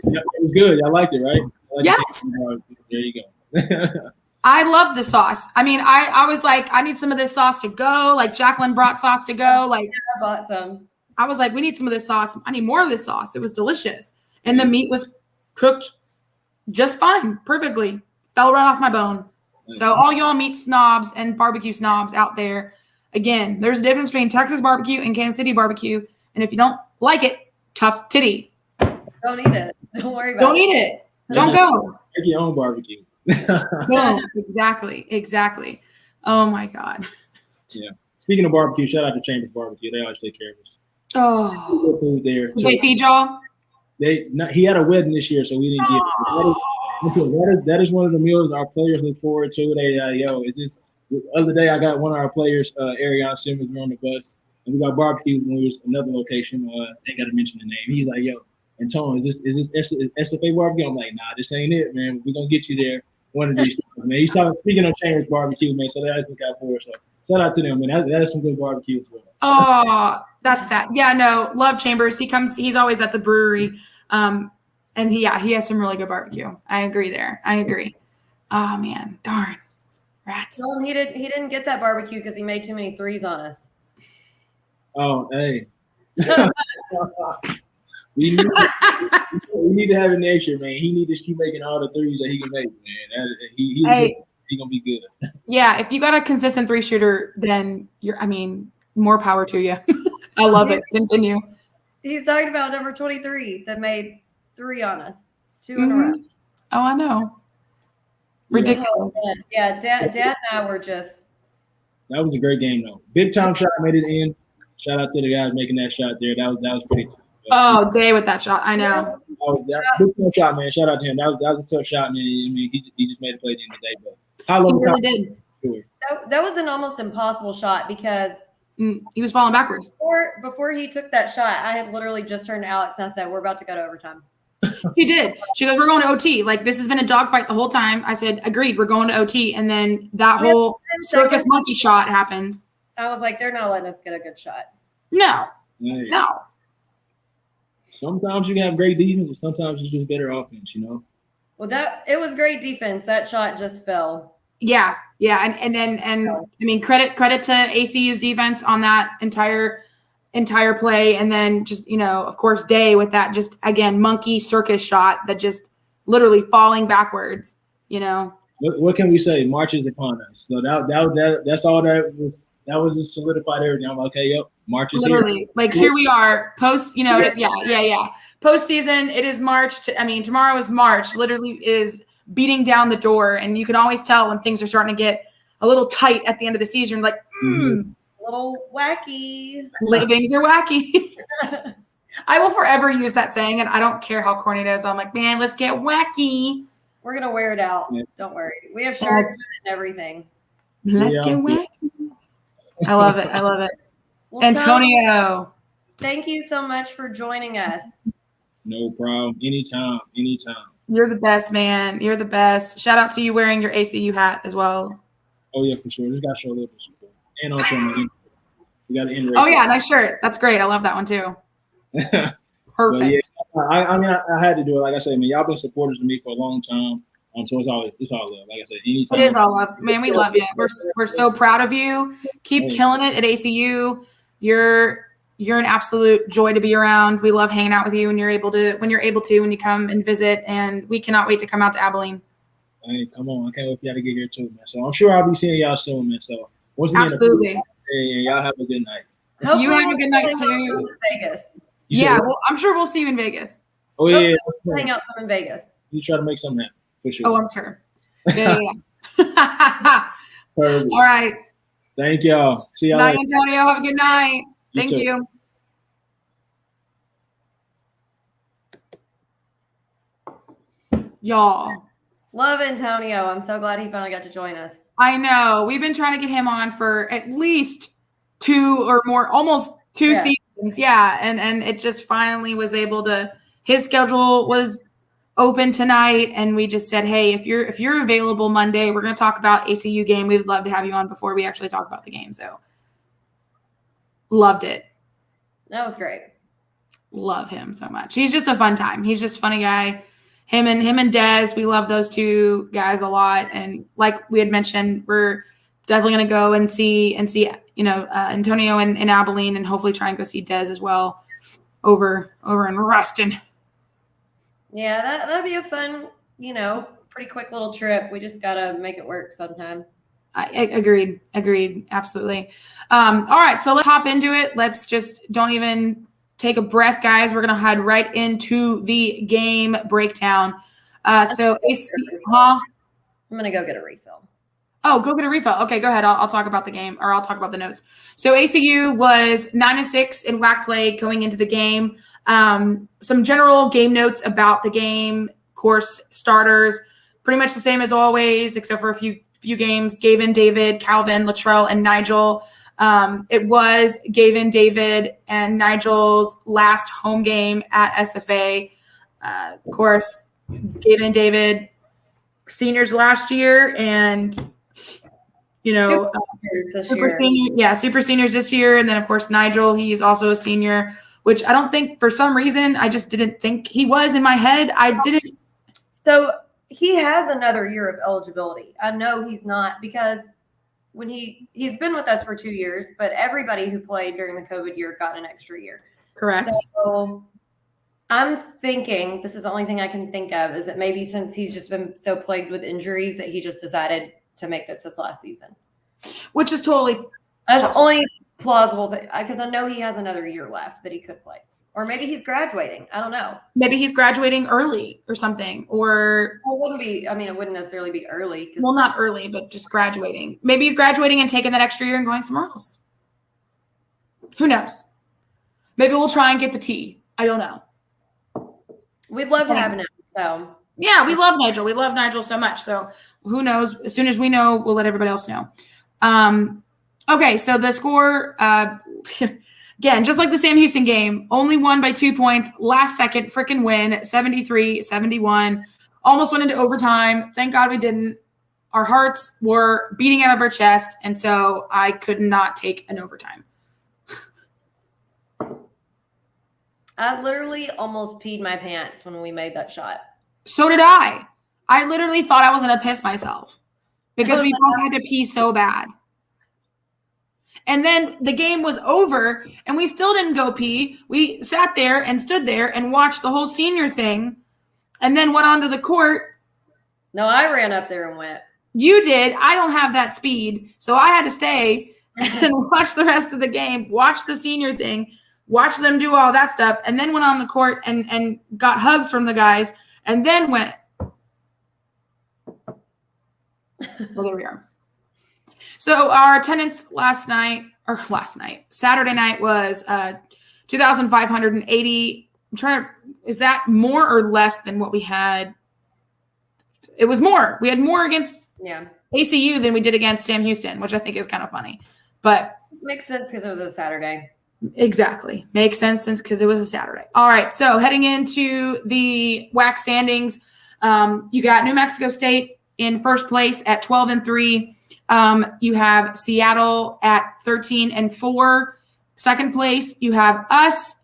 Yeah, it was good. I liked it, right? Yes. There you go. I love the sauce. I mean, I was like, I need some of this sauce to go. Like, Jacqueline brought sauce to go. Like, I bought some. I was like, we need some of this sauce. I need more of this sauce. It was delicious. And the meat was cooked just fine, perfectly. Fell right off my bone. So all y'all meat snobs and barbecue snobs out there, again, there's a difference between Texas barbecue and Kansas City barbecue. And if you don't like it, tough titty. Don't eat it. Don't worry about it. Don't eat it. Don't go. Make your own barbecue. No, exactly. Oh, my God. Yeah. Speaking of barbecue, shout out to Chambers Barbecue. They always take care of us. Oh, food there. Did they feed y'all? He had a wedding this year, so we didn't get it. That is one of the meals our players look forward to. The other day I got one of our players, Ariana Simmons, we were on the bus, and we got barbecue when we was another location. They got to mention the name. He's like, yo, and Tone, is this SFA barbecue? I'm like, nah, this ain't it, man. We're gonna get you there one of these man. He's speaking of Chambers Barbecue, man, so they always look out for us. So shout out to them, man. That is some good barbecue as well. Oh, that's sad. Yeah, no, love Chambers. He's always at the brewery. And he has some really good barbecue. I agree there. Oh man, darn. Rats. No, he didn't get that barbecue because he made too many threes on us. Oh, hey. we need to have it next year, man. He need to keep making all the threes that he can make, man. He's gonna be good. Yeah, if you got a consistent 3-shooter, then more power to you. I love it. Continue. He's talking about number 23 that made 3 on us, 2 in a row. Oh, I know. Ridiculous. Yeah, Dad and I were just. That was a great game, though. Big time shot made it in. Shout out to the guys making that shot there. That was pretty tough. Oh, Day with that shot. I know. Big time shot, man. Shout out to him. That was a tough shot, man. I mean, he just made it play at the end of the day. But how long? He really did. That was an almost impossible shot because he was falling backwards. Before he took that shot, I had literally just turned to Alex and I said, "We're about to go to overtime." She did. She goes, "We're going to OT. Like, this has been a dogfight the whole time." I said, "Agreed. We're going to OT." And then that whole circus monkey shot happens. I was like, "They're not letting us get a good shot." No. Hey. No. Sometimes you can have great defense, and sometimes it's just better offense, you know. Well, it was great defense. That shot just fell. Yeah, and I mean, credit to ACU's defense on that entire play, and then just, of course, Day with that just, again, monkey circus shot that just literally falling backwards. What can we say? March is upon us. So that's all that was just solidified everything. I'm like, okay, yep, March is literally here. Like, here we are post. Yeah. Postseason. It is March. Tomorrow is March. Literally, it is beating down the door, and you can always tell when things are starting to get a little tight at the end of the season. Like, a little wacky. Things are wacky. I will forever use that saying, and I don't care how corny it is. I'm like, man, let's get wacky. We're gonna wear it out. Yeah. Don't worry. We have shirts and everything. Let's get wacky. I love it. Well, Antonio, thank you so much for joining us. No problem. Anytime. You're the best, man. You're the best. Shout out to you wearing your ACU hat as well. Oh, yeah, for sure. Just got to show a little bit support. And also, we got an in. Oh, yeah, nice shirt. That's great. I love that one, too. Perfect. Yeah, I had to do it. Like I said, man, y'all been supporters of me for a long time. So it's all love. Like I said, anytime. It is all love. Man, we love you. We're so proud of you. Keep killing it at ACU. You're you're an absolute joy to be around. We love hanging out with you when you're able to, when you come and visit, and we cannot wait to come out to Abilene. Hey, come on. I can't wait for y'all to get here too, man. So I'm sure I'll be seeing y'all soon, man. So once again, Absolutely. hey, y'all have a good night. Hopefully You have a good night we'll too. go to Vegas. Yeah, well, I'm sure we'll see you in Vegas. Oh, yeah. Hopefully we'll hang out some in Vegas. You try to make something happen, for sure. Oh, I'm sure. Yeah. Perfect. All right. Thank y'all. See y'all Night, later. Antonio. Have a good night. Thank too. you. Y'all. Love Antonio. I'm so glad he finally got to join us. I know. We've been trying to get him on for at least 2 or more, almost 2 seasons. Yeah. And it just finally was able to, his schedule was open tonight. And we just said, hey, if you're available Monday, we're going to talk about ACU game. We would love to have you on before we actually talk about the game. So loved it. That was great. Love him so much. He's just a fun time. He's just a funny guy. Him and Des, we love those two guys a lot. And like we had mentioned, we're definitely going to go and see Antonio in Abilene, and hopefully try and go see Des as well over in Ruston. Yeah, that'd be a fun, pretty quick little trip. We just got to make it work sometime. Agreed. Absolutely. All right. So let's hop into it. Let's just don't even take a breath, guys. We're going to head right into the game breakdown. I'm going to go get a refill. Oh, go get a refill. Okay, go ahead. I'll talk about the game, or I'll talk about the notes. So ACU was 9-6 in WAC play going into the game. Some general game notes about the game. Of course, starters, pretty much the same as always, except for a few games. Gavin, David, Calvin, Latrell, and Nigel. It was Gavin, David, and Nigel's last home game at SFA. Of course, Gavin and David, seniors last year, and super seniors this year. And then, of course, Nigel, he's also a senior, which I don't think, for some reason, I just didn't think he was in my head. I didn't. So he has another year of eligibility. I know he's not, because when he's been with us for 2 years, but everybody who played during the COVID year got an extra year. Correct. So I'm thinking, this is the only thing I can think of, is that maybe since he's just been so plagued with injuries that he just decided to make this his last season. Which is totally That's the only plausible thing, because I know he has another year left that he could play. Or maybe he's graduating. I don't know. Maybe he's graduating early or something. Or it wouldn't necessarily be early. Well, not early, but just graduating. Maybe he's graduating and taking that extra year and going somewhere else. Who knows? Maybe we'll try and get the tea. I don't know. We'd love to have him. So yeah, we love Nigel. We love Nigel so much. So who knows? As soon as we know, we'll let everybody else know. Okay, so the score, again, just like the Sam Houston game, only won by 2 points. Last second freaking win, 73-71. Almost went into overtime. Thank God we didn't. Our hearts were beating out of our chest, and so I could not take an overtime. I literally almost peed my pants when we made that shot. So did I. I literally thought I was going to piss myself because we both had to pee so bad. And then the game was over, and we still didn't go pee. We sat there and stood there and watched the whole senior thing, and then went onto the court. No, I ran up there and went. You did. I don't have that speed, so I had to stay and watch the rest of the game, watch the senior thing, watch them do all that stuff, and then went on the court and got hugs from the guys, and then went. Well, there we are. So our attendance Saturday night was 2,580. Is that more or less than what we had? It was more. We had more against ACU than we did against Sam Houston, which I think is kind of funny. But makes sense because it was a Saturday. Exactly. Makes sense because it was a Saturday. All right. So heading into the WAC standings, you got New Mexico State in first place at 12-3. You have Seattle at 13-4. Second place, you have us.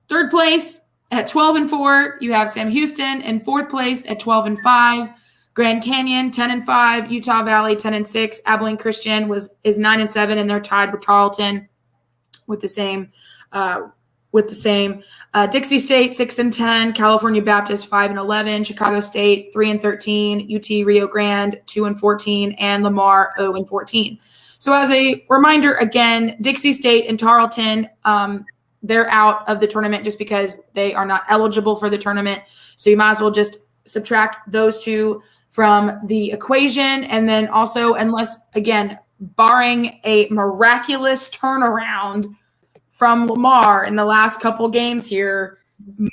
Third place at 12-4. You have Sam Houston in fourth place at 12-5. Grand Canyon 10-5. Utah Valley 10-6. Abilene Christian is 9-7, and they're tied with Tarleton. with the same. Dixie State 6-10, California Baptist 5-11, Chicago State 3-13, UT Rio Grande 2-14, and Lamar 0-14. So as a reminder, again, Dixie State and Tarleton, they're out of the tournament just because they are not eligible for the tournament. So you might as well just subtract those two from the equation. And then also, unless, again, barring a miraculous turnaround from Lamar in the last couple games here,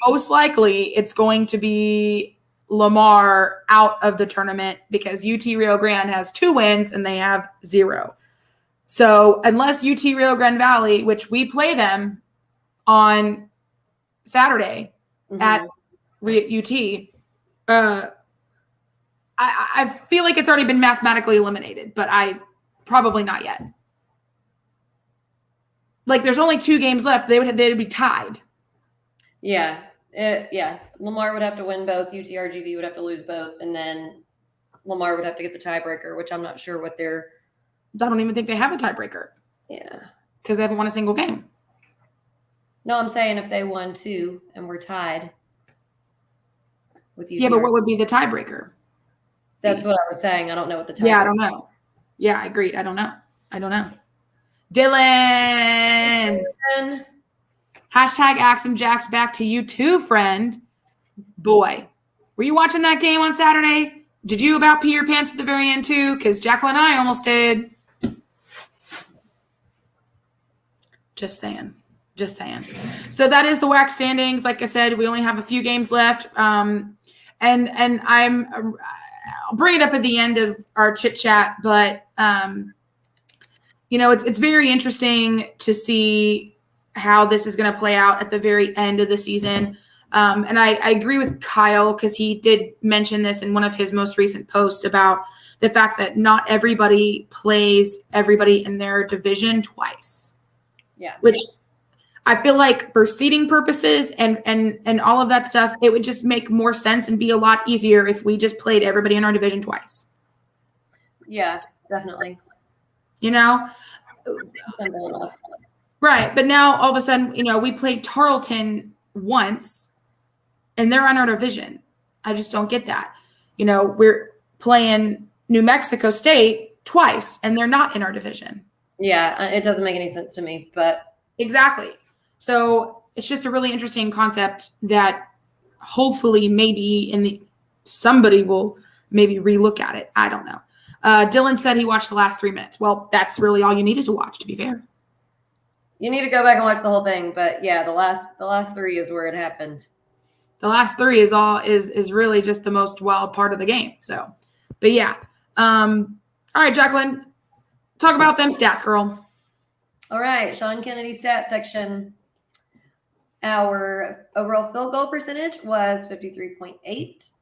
most likely it's going to be Lamar out of the tournament because UT Rio Grande has 2 wins and they have 0. So unless UT Rio Grande Valley, which we play them on Saturday at UT, I feel like it's already been mathematically eliminated, but probably not yet. Like there's only 2 games left. They'd be tied. Yeah. Lamar would have to win both. UTRGV would have to lose both. And then Lamar would have to get the tiebreaker, which I'm not sure what they're. I don't even think they have a tiebreaker. Yeah. Because they haven't won a single game. No, I'm saying if they won 2 and we're tied with UTRGV. Yeah, but what would be the tiebreaker? That's what I was saying. I don't know what the tiebreaker. Yeah, I don't know. Yeah, I agreed. I don't know. Dylan. Hashtag Axum Jacks back to you too, friend. Boy, were you watching that game on Saturday? Did you about pee your pants at the very end too? Because Jacqueline and I almost did. Just saying. So that is the WAC standings. Like I said, we only have a few games left. And I'll bring it up at the end of our chit chat, but it's very interesting to see how this is going to play out at the very end of the season. And I agree with Kyle because he did mention this in one of his most recent posts about the fact that not everybody plays everybody in their division twice. Yeah. Which I feel like for seeding purposes and all of that stuff, it would just make more sense and be a lot easier if we just played everybody in our division twice. Yeah, definitely. Simple enough. Right. But now all of a sudden, we played Tarleton once and they're in our division. I just don't get that. We're playing New Mexico State twice and they're not in our division. Yeah, it doesn't make any sense to me, but. Exactly. So it's just a really interesting concept that hopefully maybe somebody will maybe relook at it. I don't know. Dylan said he watched the last 3 minutes. Well, that's really all you needed to watch, to be fair. You need to go back and watch the whole thing, but yeah, the last 3 is where it happened. The last 3 is really just the most wild part of the game. So, but yeah. All right, Jacqueline, talk about them stats, girl. All right, Sean Kennedy stat section. Our overall field goal percentage was 53.8.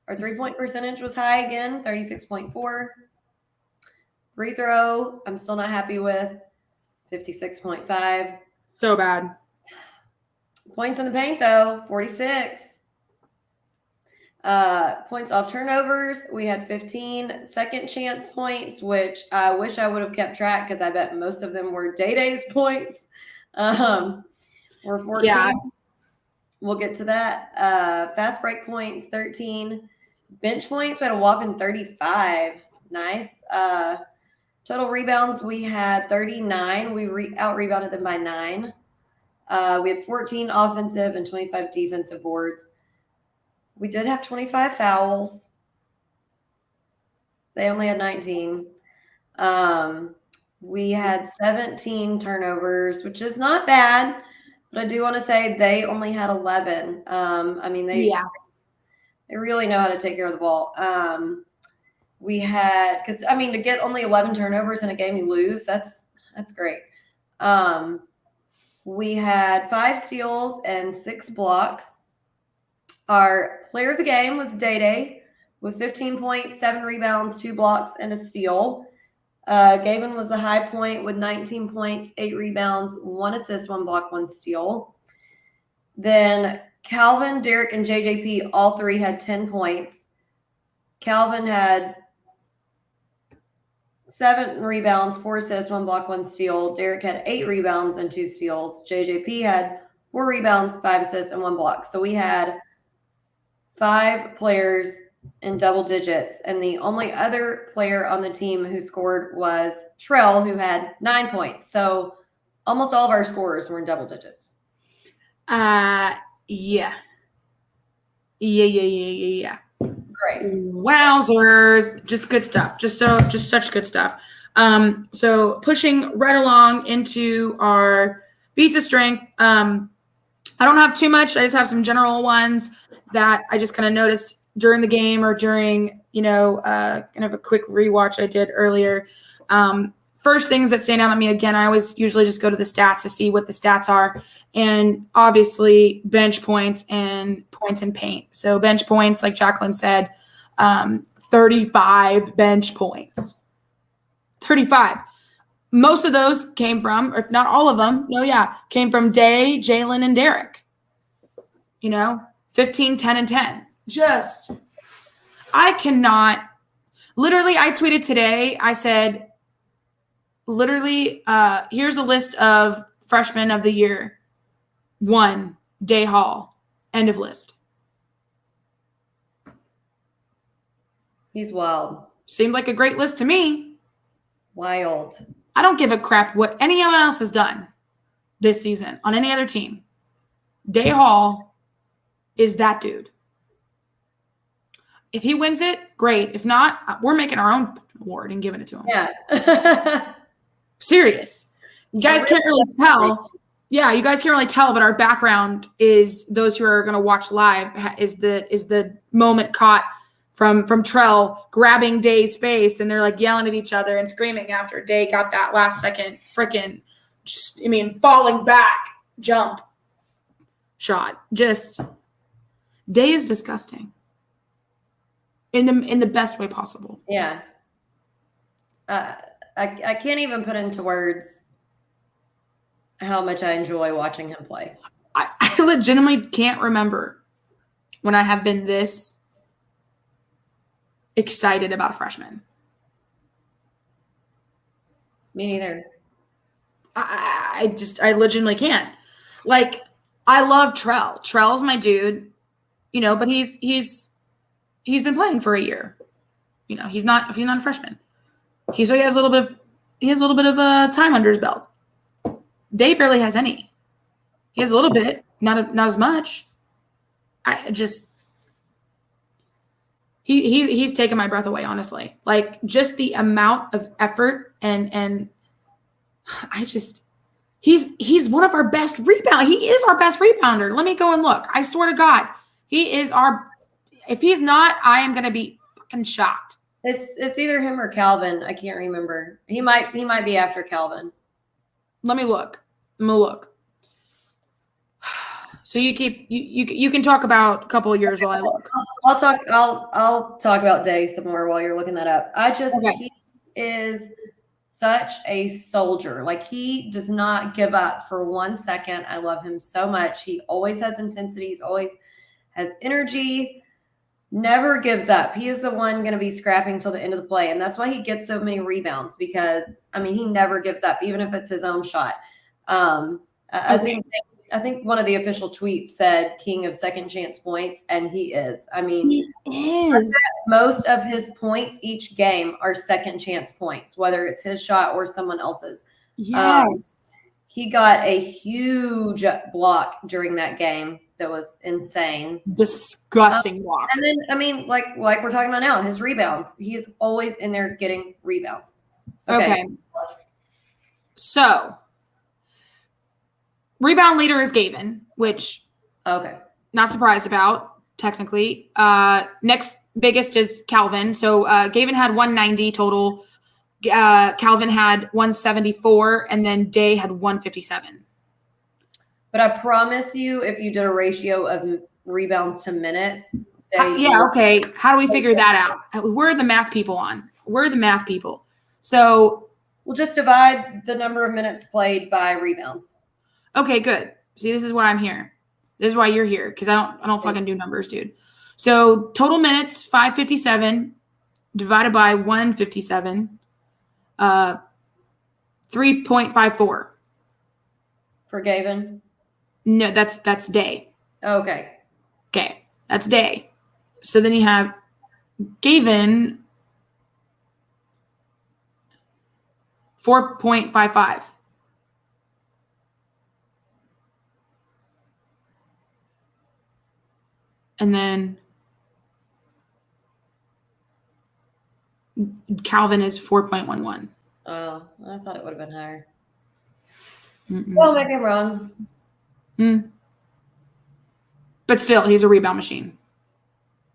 Our 3-point percentage was high again, 36.4. Free throw, I'm still not happy with, 56.5. So bad. Points in the paint, though, 46. Points off turnovers, we had 15 second chance points, which I wish I would have kept track because I bet most of them were Day-Day's points. We're 14. Yeah. We'll get to that. Fast break points, 13. Bench points, we had a whopping 35. Nice. Total rebounds, we had 39. We out-rebounded them by 9. We had 14 offensive and 25 defensive boards. We did have 25 fouls. They only had 19. We had 17 turnovers, which is not bad, but I do want to say they only had 11. They really know how to take care of the ball. We had, to get only 11 turnovers in a game you lose, that's great. We had 5 steals and 6 blocks. Our player of the game was Day-Day with 15 points, 7 rebounds, 2 blocks, and a steal. Gavin was the high point with 19 points, 8 rebounds, 1 assist, 1 block, 1 steal. Then Calvin, Derek, and JJP, all 3 had 10 points. Calvin had 7 rebounds, 4 assists, 1 block, 1 steal. Derek had 8 rebounds and 2 steals. JJP had 4 rebounds, 5 assists, and 1 block. So we had 5 players in double digits. And the only other player on the team who scored was Trell, who had 9 points. So almost all of our scorers were in double digits. Yeah. Great. Wowzers. Just good stuff. Just such good stuff. So pushing right along into our beats of strength. I don't have too much. I just have some general ones that I just kind of noticed during the game or during, kind of a quick rewatch I did earlier. First things that stand out on me, again, I always usually just go to the stats to see what the stats are. And obviously bench points and points in paint. So bench points, like Jacqueline said, 35 bench points. 35. Most of those came from, or if not all of them, came from Day, Jalen, and Derek. 15, 10, and 10. I cannot, literally, I tweeted today, I said, literally, here's a list of freshmen of the year. 1, Day Hall. End of list. He's wild. Seemed like a great list to me. Wild. I don't give a crap what anyone else has done this season on any other team. Day Hall is that dude. If he wins it, great. If not, we're making our own award and giving it to him. Yeah. Serious. You guys can't really tell. Yeah, you guys can't really tell, but our background is those who are going to watch live is the moment caught from Trell grabbing Day's face, and they're like yelling at each other and screaming after Day got that last second freaking, falling back jump shot. Just Day is disgusting in the best way possible. Yeah. I can't even put into words how much I enjoy watching him play. I legitimately can't remember when I have been this excited about a freshman. Me neither. I legitimately can't. Like, I love Trell. Trell's my dude, but he's been playing for a year. He's not a freshman. He has a little bit of time under his belt. Day barely has any. He has a little bit, not as much. He's taken my breath away, honestly. Like, just the amount of effort and he's one of our best rebounders. He is our best rebounder. Let me go and look. I swear to God, he is if he's not, I am gonna be fucking shocked. It's either him or Calvin. I can't remember. He might be after Calvin. Let me look. I'm gonna look. So you can talk about a couple of years while I look. I'll talk about Day some more while you're looking that up. He is such a soldier. Like, he does not give up for 1 second. I love him so much. He always has intensity. He's always has energy. Never gives up. He is the one going to be scrapping till the end of the play. And that's why he gets so many rebounds, because, he never gives up, even if it's his own shot. I think one of the official tweets said king of second chance points, and he is. He is. Most of his points each game are second chance points, whether it's his shot or someone else's. Yes. He got a huge block during that game that was insane. Disgusting block. And then, like we're talking about now, his rebounds. He is always in there getting rebounds. Okay. So, rebound leader is Gavin, which not surprised about, technically. Next biggest is Calvin. So Gavin had 190 total. Calvin had 174, and then Day had 157. But I promise you, if you did a ratio of rebounds to minutes. Okay. How do we figure that out? Where are the math people on? Where are the math people? So we'll just divide the number of minutes played by rebounds. Okay, good. See, this is why I'm here. This is why you're here, because I don't fucking do numbers, dude. So total minutes, 557 divided by 157. 3.54. For Gavin? No, that's Day. Okay. Okay, that's Day. So then you have Gavin, 4.55. And then Calvin is 4.11. Oh, I thought it would have been higher. Mm-mm. Well, maybe I'm wrong. But still, he's a rebound machine.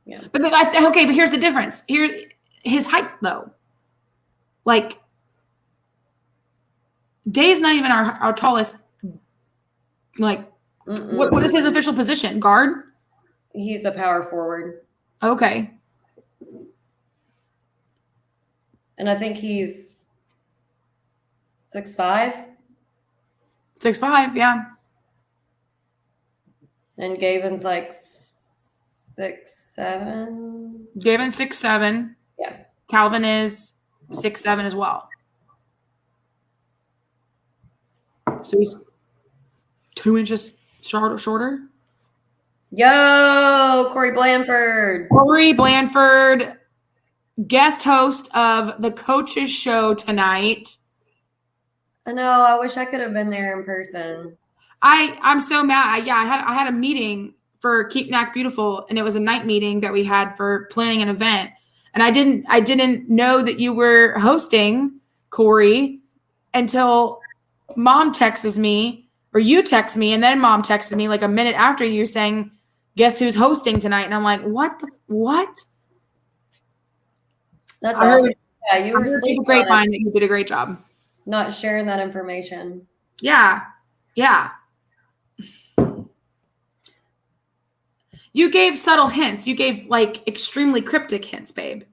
Yeah. But okay, but here's the difference. Here, his height though. Like, Day's not even our tallest. Like, what is his official position? Guard? He's a power forward. Okay. And I think he's 6'5". 6'5", yeah. And Gavin's like 6'7". Gavin's 6'7". Yeah. Calvin is 6'7" as well. So he's 2 inches shorter. Yo, Corey Blanford. Corey Blanford, guest host of the Coaches Show tonight. I know. I wish I could have been there in person. I'm so mad. I had a meeting for Keep Knack Beautiful, and it was a night meeting that we had for planning an event. And I didn't know that you were hosting, Corey, until Mom texts me, or you text me, and then Mom texted me like a minute after you saying, "Guess who's hosting tonight?" And I'm like, "What? That's I awesome. heard, Yeah, you were a sleeping great on it, mind that you did a great job. not sharing that information. Yeah. You gave subtle hints. You gave like extremely cryptic hints, babe.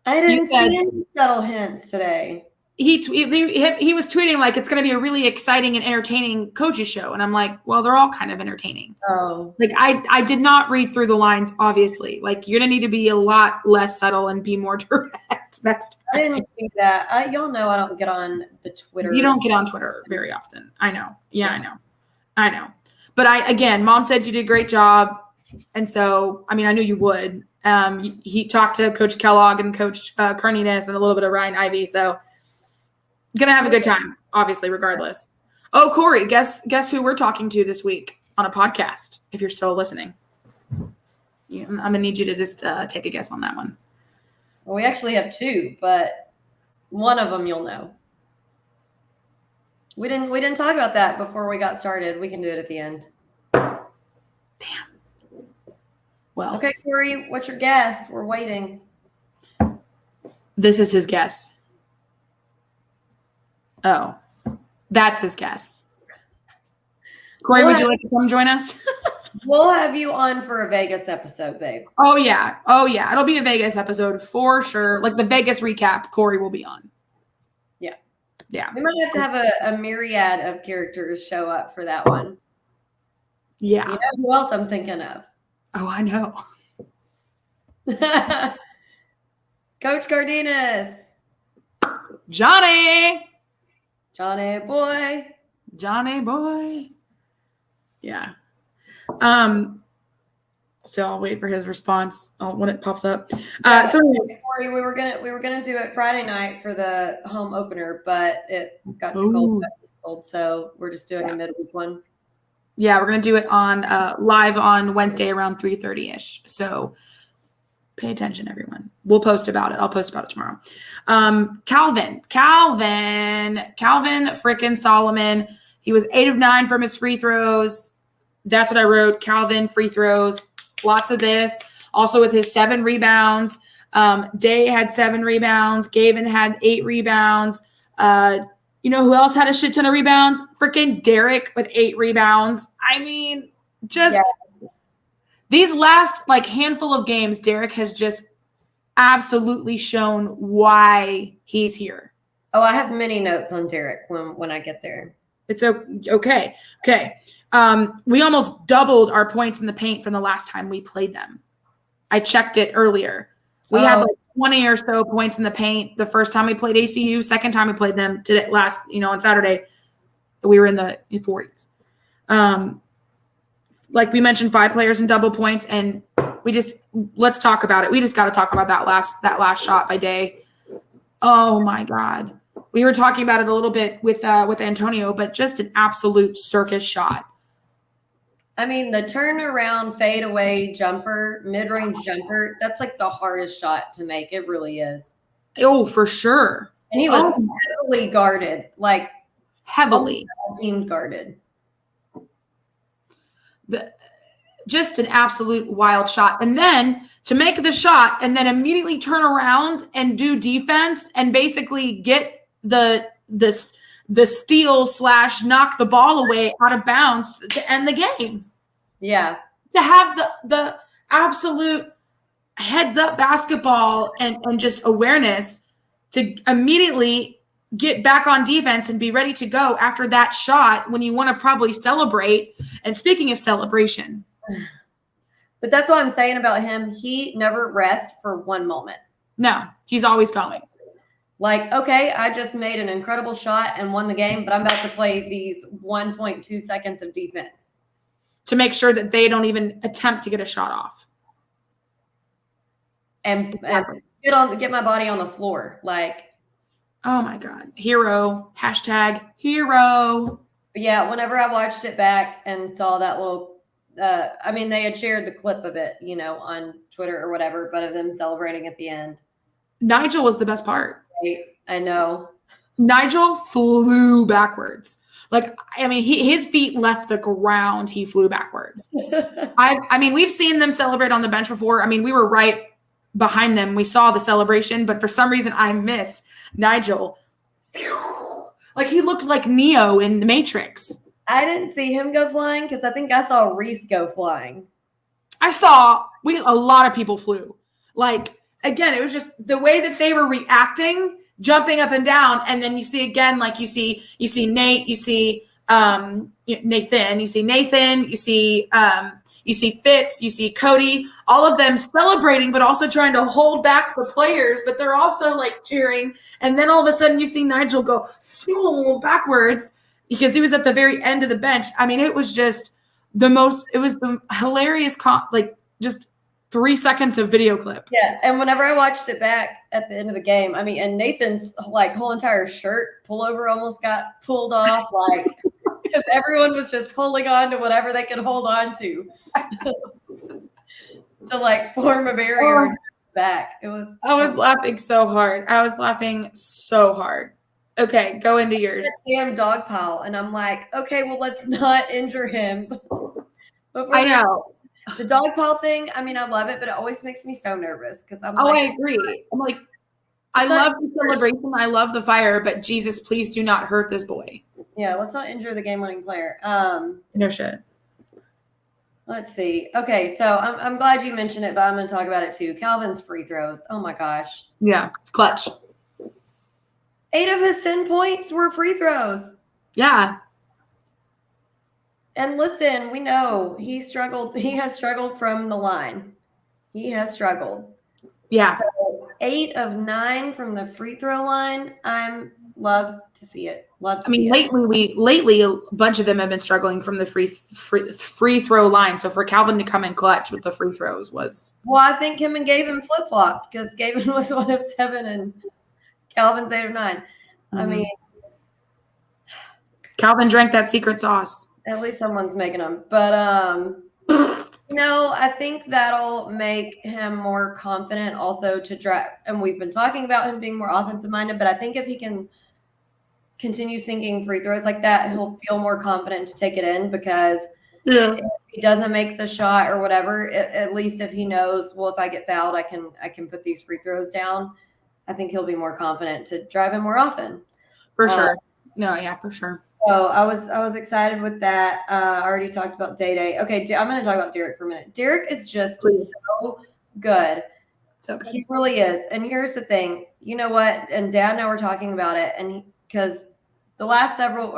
I didn't see any subtle hints today. He was tweeting like it's going to be a really exciting and entertaining coaches show, and I'm like, well, they're all kind of entertaining. Oh, Like I did not read through the lines. Obviously, like you're going to need to be a lot less subtle and be more direct next time. I didn't see that. Y'all know I don't get on the Twitter. You don't get on Twitter very often. I know. Yeah, I know. But Mom said you did a great job, and so I knew you would. He talked to Coach Kellogg and Coach Carninas and a little bit of Ryan Ivey, so. Gonna have a good time, obviously, regardless. Oh, Corey, guess who we're talking to this week on a podcast, if you're still listening. I'm gonna need you to just take a guess on that one. Well, we actually have two, but one of them you'll know. We didn't talk about that before we got started. We can do it at the end. Damn. Well. Okay, Corey, what's your guess? We're waiting. This is his guess. Oh, that's his guess. Corey, would you like to come join us? We'll have you on for a Vegas episode, babe. Oh, yeah. It'll be a Vegas episode for sure. Like the Vegas recap, Corey will be on. Yeah. We might have to have a myriad of characters show up for that one. Yeah. You know who else I'm thinking of? Oh, I know. Coach Cardenas. Johnny boy. Yeah. So I'll wait for his response when it pops up. Corey, we were gonna do it Friday night for the home opener, but it got too cold, so we're just doing a midweek one. Yeah, we're gonna do it on live on Wednesday around 3:30ish. So pay attention, everyone. We'll post about it. I'll post about it tomorrow. Calvin frickin' Solomon. He was 8 of 9 from his free throws. That's what I wrote. Calvin free throws. Lots of this. Also with his 7 rebounds. Day had 7 rebounds. Gavin had 8 rebounds. You know who else had a shit ton of rebounds? Frickin' Derek with 8 rebounds. These last handful of games, Derek has just absolutely shown why he's here. Oh, I have many notes on Derek when I get there. It's okay. Okay. We almost doubled our points in the paint from the last time we played them. I checked it earlier. We had 20 or so points in the paint the first time we played ACU. Second time we played them today, on Saturday, we were in the 40s. Like we mentioned, 5 players in double points, and let's talk about it. We just got to talk about that last shot by Day. Oh my God. We were talking about it a little bit with Antonio, but just an absolute circus shot. I mean, the turnaround fadeaway jumper, mid-range jumper, that's like the hardest shot to make. It really is. Oh, for sure. And he was heavily guarded, like heavily team guarded. Just an absolute wild shot. And then to make the shot and then immediately turn around and do defense and basically get the steal / knock the ball away out of bounds to end the game. Yeah. To have the absolute heads up basketball and just awareness to immediately get back on defense and be ready to go after that shot when you want to probably celebrate. And speaking of celebration. But that's what I'm saying about him. He never rests for one moment. No, he's always going. Like, okay, I just made an incredible shot and won the game, but I'm about to play these 1.2 seconds of defense. To make sure that they don't even attempt to get a shot off. And get my body on the floor. Like, oh my God. Hero. #hero. But yeah, whenever I watched it back and saw that little they had shared the clip of it, on Twitter or whatever, but of them celebrating at the end. Nigel was the best part. Right? I know. Nigel flew backwards. Like, his feet left the ground. He flew backwards. We've seen them celebrate on the bench before. We were right behind them. We saw the celebration, but for some reason I missed Nigel. Like he looked like Neo in The Matrix. I didn't see him go flying because I think I saw Reese go flying. A lot of people flew. Like, again, it was just the way that they were reacting, jumping up and down. And then you see again, like you see Nate, you see Nathan, you see Fitz, you see Cody, all of them celebrating, but also trying to hold back the players, but they're also like cheering. And then all of a sudden you see Nigel go backwards because he was at the very end of the bench. It was just the hilarious, just 3 seconds of video clip. Yeah. And whenever I watched it back at the end of the game, and Nathan's whole entire shirt pullover almost got pulled off, because everyone was just holding on to whatever they could hold on to to form a barrier back. I was laughing so hard. Okay, go into yours. Damn dog pile. And I'm like, okay, well, let's not injure him. I know. The dog pile thing, I love it, but it always makes me so nervous because I agree. I'm like, I love the celebration. I love the fire, but Jesus, please do not hurt this boy. Yeah, let's not injure the game-winning player. No shit. Let's see. Okay, so I'm glad you mentioned it, but I'm going to talk about it too. Calvin's free throws. Oh my gosh. Yeah, clutch. 8 of his 10 points were free throws. Yeah. And listen, we know he struggled. He has struggled from the line. He has struggled. Yeah. So 8 of 9 from the free throw line. I'm love to see it. Lately, a bunch of them have been struggling from the free throw line. So for Calvin to come in clutch with the free throws was. Well, I think him and Gavin flip flopped because Gavin was 1 of 7 and Calvin's 8 of 9. Mm-hmm. Calvin drank that secret sauce. At least someone's making them. But, I think that'll make him more confident also to drive. And we've been talking about him being more offensive minded, but I think if he can continue sinking free throws like that, he'll feel more confident to take it in because if he doesn't make the shot or whatever, at least if he knows, well, if I get fouled, I can put these free throws down. I think he'll be more confident to drive in more often. For sure. No, yeah, for sure. So I was excited with that. I already talked about Day. Okay, I'm going to talk about Derek for a minute. Derek is just so good. So good. He really is. And here's the thing. You know what? And Dad and I were talking about it. And because the last several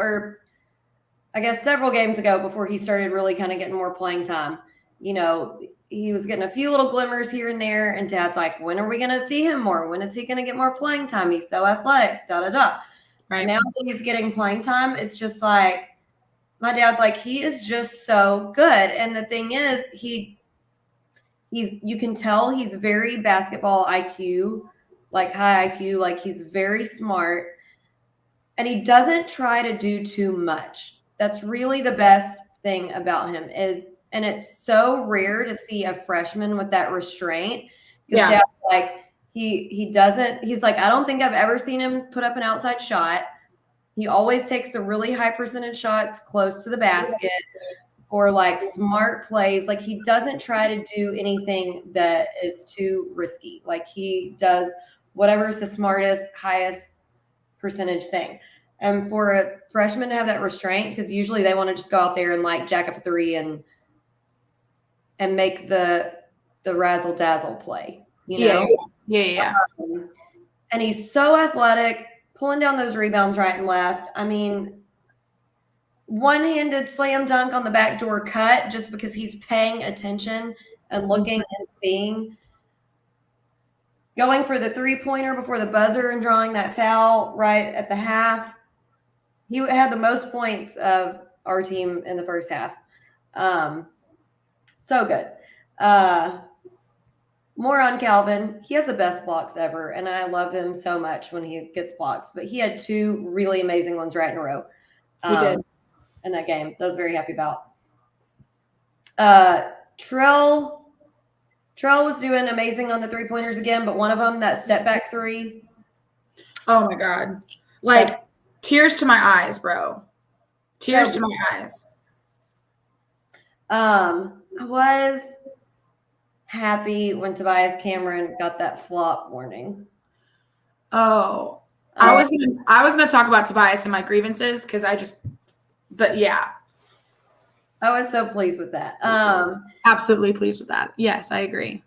games ago before he started really kind of getting more playing time, you know, he was getting a few little glimmers here and there. And Dad's like, when are we going to see him more? When is he going to get more playing time? He's so athletic, Right. Now that he's getting playing time, it's just like, my dad's like, he is just so good. And the thing is, you can tell he's very basketball IQ, like high IQ, like he's very smart. And he doesn't try to do too much. That's really the best thing about him is, and it's so rare to see a freshman with that restraint. Because Dad's like, he's like, I don't think I've ever seen him put up an outside shot. He always takes the really high percentage shots close to the basket or like smart plays. Like he doesn't try to do anything that is too risky. Like he does whatever's the smartest, highest percentage thing. And for a freshman to have that restraint, because usually they want to just go out there and like jack up a three and make the razzle dazzle play, you know? Yeah. And he's so athletic, pulling down those rebounds right and left. I mean, one-handed slam dunk on the backdoor cut just because he's paying attention and looking and seeing. Going for the three-pointer before the buzzer and drawing that foul right at the half. He had the most points of our team in the first half. So good. More on Calvin. He has the best blocks ever, and I love him so much when he gets blocks. But he had two really amazing ones right in a row. He did. In that game. That I was very happy about. Trell was doing amazing on the three-pointers again, but one of them, that step-back three. Oh, my God. Like, tears to my eyes, bro. Tears to my eyes. I was happy when Tobias Cameron got that flop warning. Oh, I was gonna talk about Tobias and my grievances but yeah. I was so pleased with that. Absolutely pleased with that. Yes, I agree.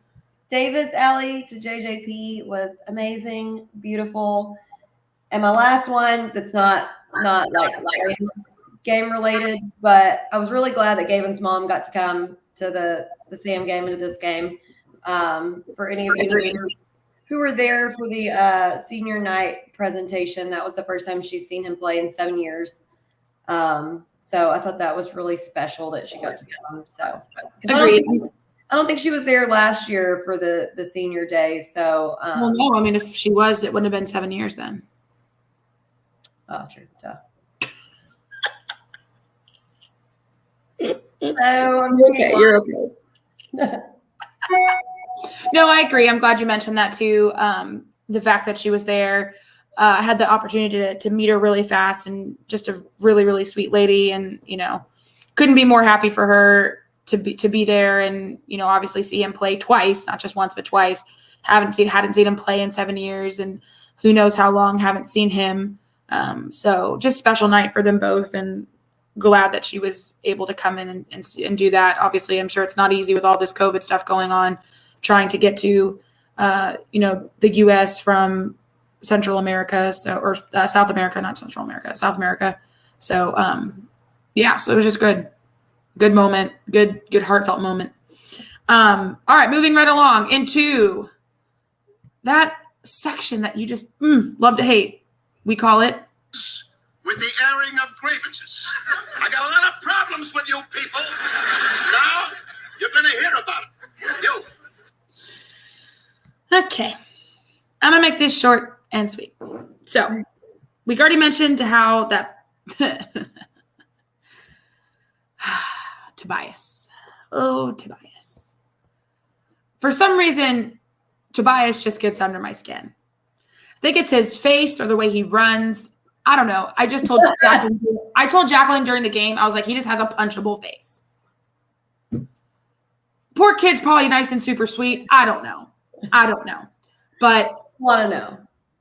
David's alley to JJP was amazing, beautiful. And my last one that's not like game related, but I was really glad that Gavin's mom got to come to the Sam game and to this game. For any of you who were there for the senior night presentation, that was the first time she's seen him play in 7 years. So I thought that was really special that she got to come. So agreed. I don't think she was there last year for the senior day. So well, no, I mean, if she was, it wouldn't have been 7 years then. Oh, true. Duh. So you're okay. No, I agree. I'm glad you mentioned that too. The fact that she was there, I had the opportunity to meet her really fast, and just a really, really sweet lady. And, couldn't be more happy for her to be there and, obviously see him play twice, not just once, but twice. Hadn't seen him play in 7 years, and who knows how long haven't seen him. So just special night for them both, and glad that she was able to come in and do that. Obviously, I'm sure it's not easy with all this COVID stuff going on, trying to get to, the U.S. from Central America, or South America, not Central America, South America. So, so it was just good moment, good heartfelt moment. All right, moving right along into that section that you just love to hate. We call it with the airing of grievances. I got a lot of problems with you people. Now you're going to hear about it. You. Okay. I'm going to make this short and sweet. So we already mentioned how that Tobias. Oh, Tobias. For some reason, Tobias just gets under my skin. I think it's his face or the way he runs. I don't know. I just told Jacqueline during the game, I was like, he just has a punchable face. Poor kid's probably nice and super sweet. I don't know. But want to know.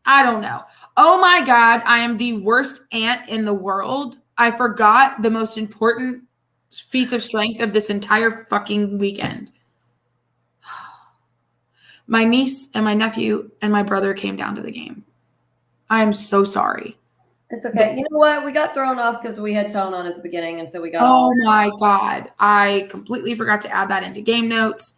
I don't know. Oh my God, I am the worst aunt in the world. I forgot the most important feats of strength of this entire fucking weekend. My niece and my nephew and my brother came down to the game. I am so sorry. It's okay. You know what? We got thrown off because we had tone on at the beginning, and so we got Oh my God. I completely forgot to add that into game notes.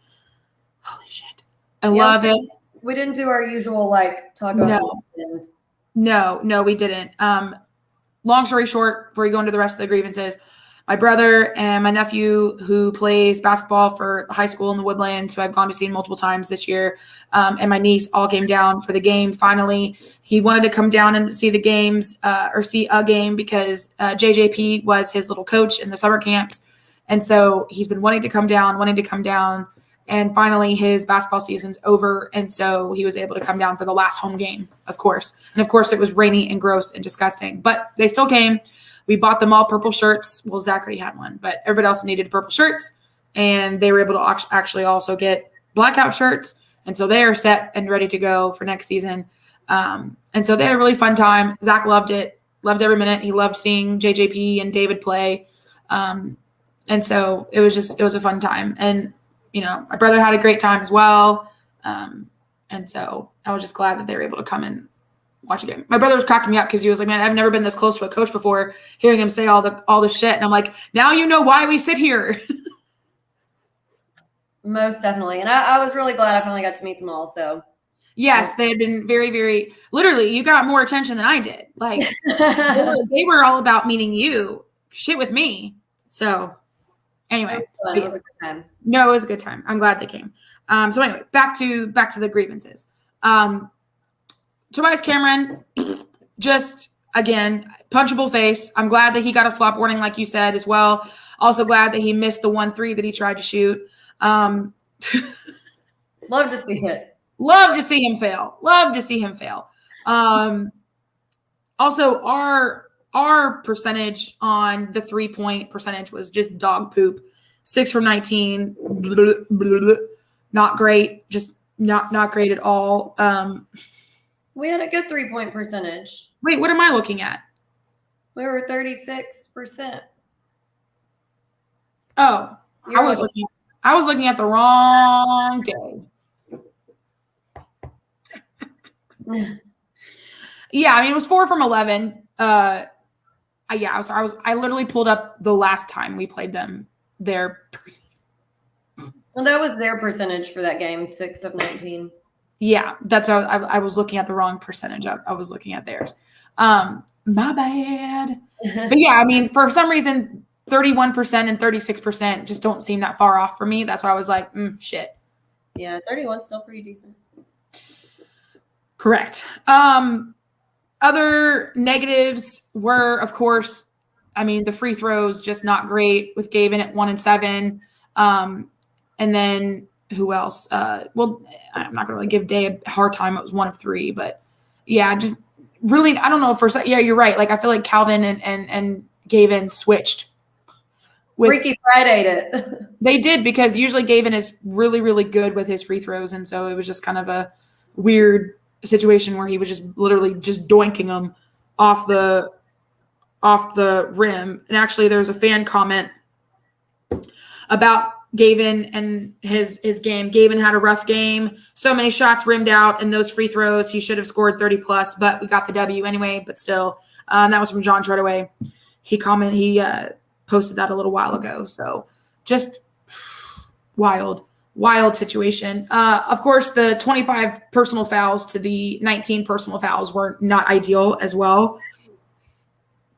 Holy shit. I love it. We didn't do our usual talk about the No, we didn't. Long story short, before we go into the rest of the grievances, my brother and my nephew, who plays basketball for high school in the Woodlands, who I've gone to see multiple times this year, and my niece all came down for the game. Finally, he wanted to come down and see the games or see a game because JJP was his little coach in the summer camps. And so he's been wanting to come down. And finally, his basketball season's over. And so he was able to come down for the last home game, of course. And of course, it was rainy and gross and disgusting. But they still came. We bought them all purple shirts. Well, Zach already had one, but everybody else needed purple shirts. And they were able to actually also get blackout shirts. And so they are set and ready to go for next season. And so they had a really fun time. Zach loved it, loved every minute. He loved seeing JJP and David play. And so it was a fun time. And, my brother had a great time as well. And so I was just glad that they were able to come and watch a game. My brother was cracking me up because he was like, man, I've never been this close to a coach before, hearing him say all the shit. And I'm like, now you know why we sit here. Most definitely. And I was really glad I finally got to meet them all. So yes, they had been very, very, literally, you got more attention than I did. Like they were all about meeting you, shit with me. So anyway, it was a good time. No, it was a good time. I'm glad they came. So anyway, back to the grievances. Tobias Cameron, just again, punchable face. I'm glad that he got a flop warning, like you said, as well. Also glad that he missed the 1-3 that he tried to shoot. Love to see it. Love to see him fail. Also, our percentage on the 3-point percentage was just dog poop. 6 from 19, not great. Just not great at all. We had a good 3-point percentage. Wait, what am I looking at? We were 36%. Oh, I was looking at the wrong day. Yeah, I mean, it was 4 from 11. I literally pulled up the last time we played them. Well, that was their percentage for that game, 6 of 19. Yeah, that's how I was looking at the wrong percentage. I was looking at theirs. My bad. But yeah, I mean, for some reason, 31% and 36% just don't seem that far off for me. That's why I was like, shit. Yeah, 31's still pretty decent. Correct. Other negatives were, of course, I mean, the free throws just not great with Gavin at 1 and 7. And then who else? Well, I'm not going to really give Day a hard time. It was 1 of 3, but yeah, just really, I don't know. Yeah, you're right. Like, I feel like Calvin and Gavin switched. Freaky Friday'd it. They did, because usually Gavin is really, really good with his free throws. And so it was just kind of a weird situation where he was just literally just doinking them off the rim. And actually, there's a fan comment about Gavin and his game. Gavin had a rough game. So many shots rimmed out, and those free throws, he should have scored 30 plus, but we got the W anyway. But still, that was from John Treadaway. He posted that a little while ago. So just wild situation. Of course, the 25 personal fouls to the 19 personal fouls were not ideal as well.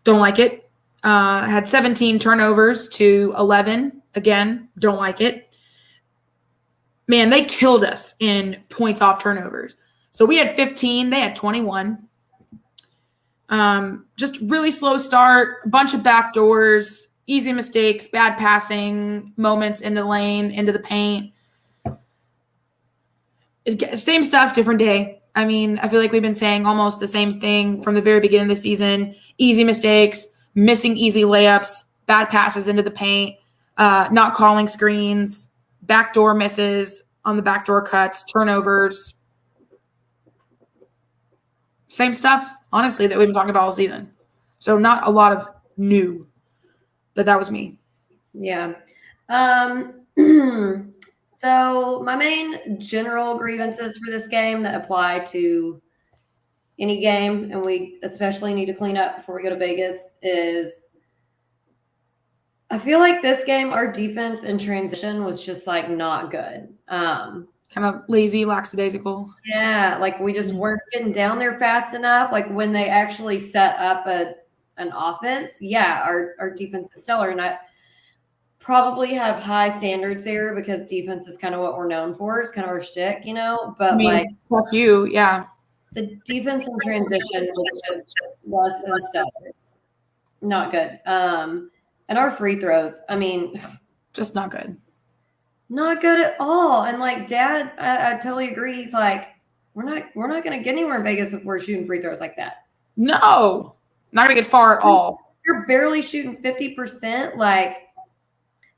Don't like it. Had 17 turnovers to 11. Again, don't like it. Man, they killed us in points off turnovers. So we had 15. They had 21. Just really slow start, a bunch of backdoors, easy mistakes, bad passing, moments into the lane, into the paint. Same stuff, different day. I mean, I feel like we've been saying almost the same thing from the very beginning of the season. Easy mistakes, missing easy layups, bad passes into the paint, not calling screens, backdoor misses on the backdoor cuts, turnovers. Same stuff, honestly, that we've been talking about all season. So not a lot of new, but that was me. Yeah. So my main general grievances for this game that apply to any game, and we especially need to clean up before we go to Vegas, is I feel like this game, our defense in transition was just like not good. Kind of lazy, lackadaisical. Yeah, like we just weren't getting down there fast enough. Like when they actually set up an offense, yeah, our defense is stellar. And I probably have high standards there because defense is kind of what we're known for. It's kind of our shtick, you know. But like plus you, yeah. The defense in transition was just less than stellar. Not good. And our free throws, I mean, just not good. Not good at all. And like Dad, I totally agree. He's like, we're not going to get anywhere in Vegas if we're shooting free throws like that. No, not going to get far at all. You're barely shooting 50%, like,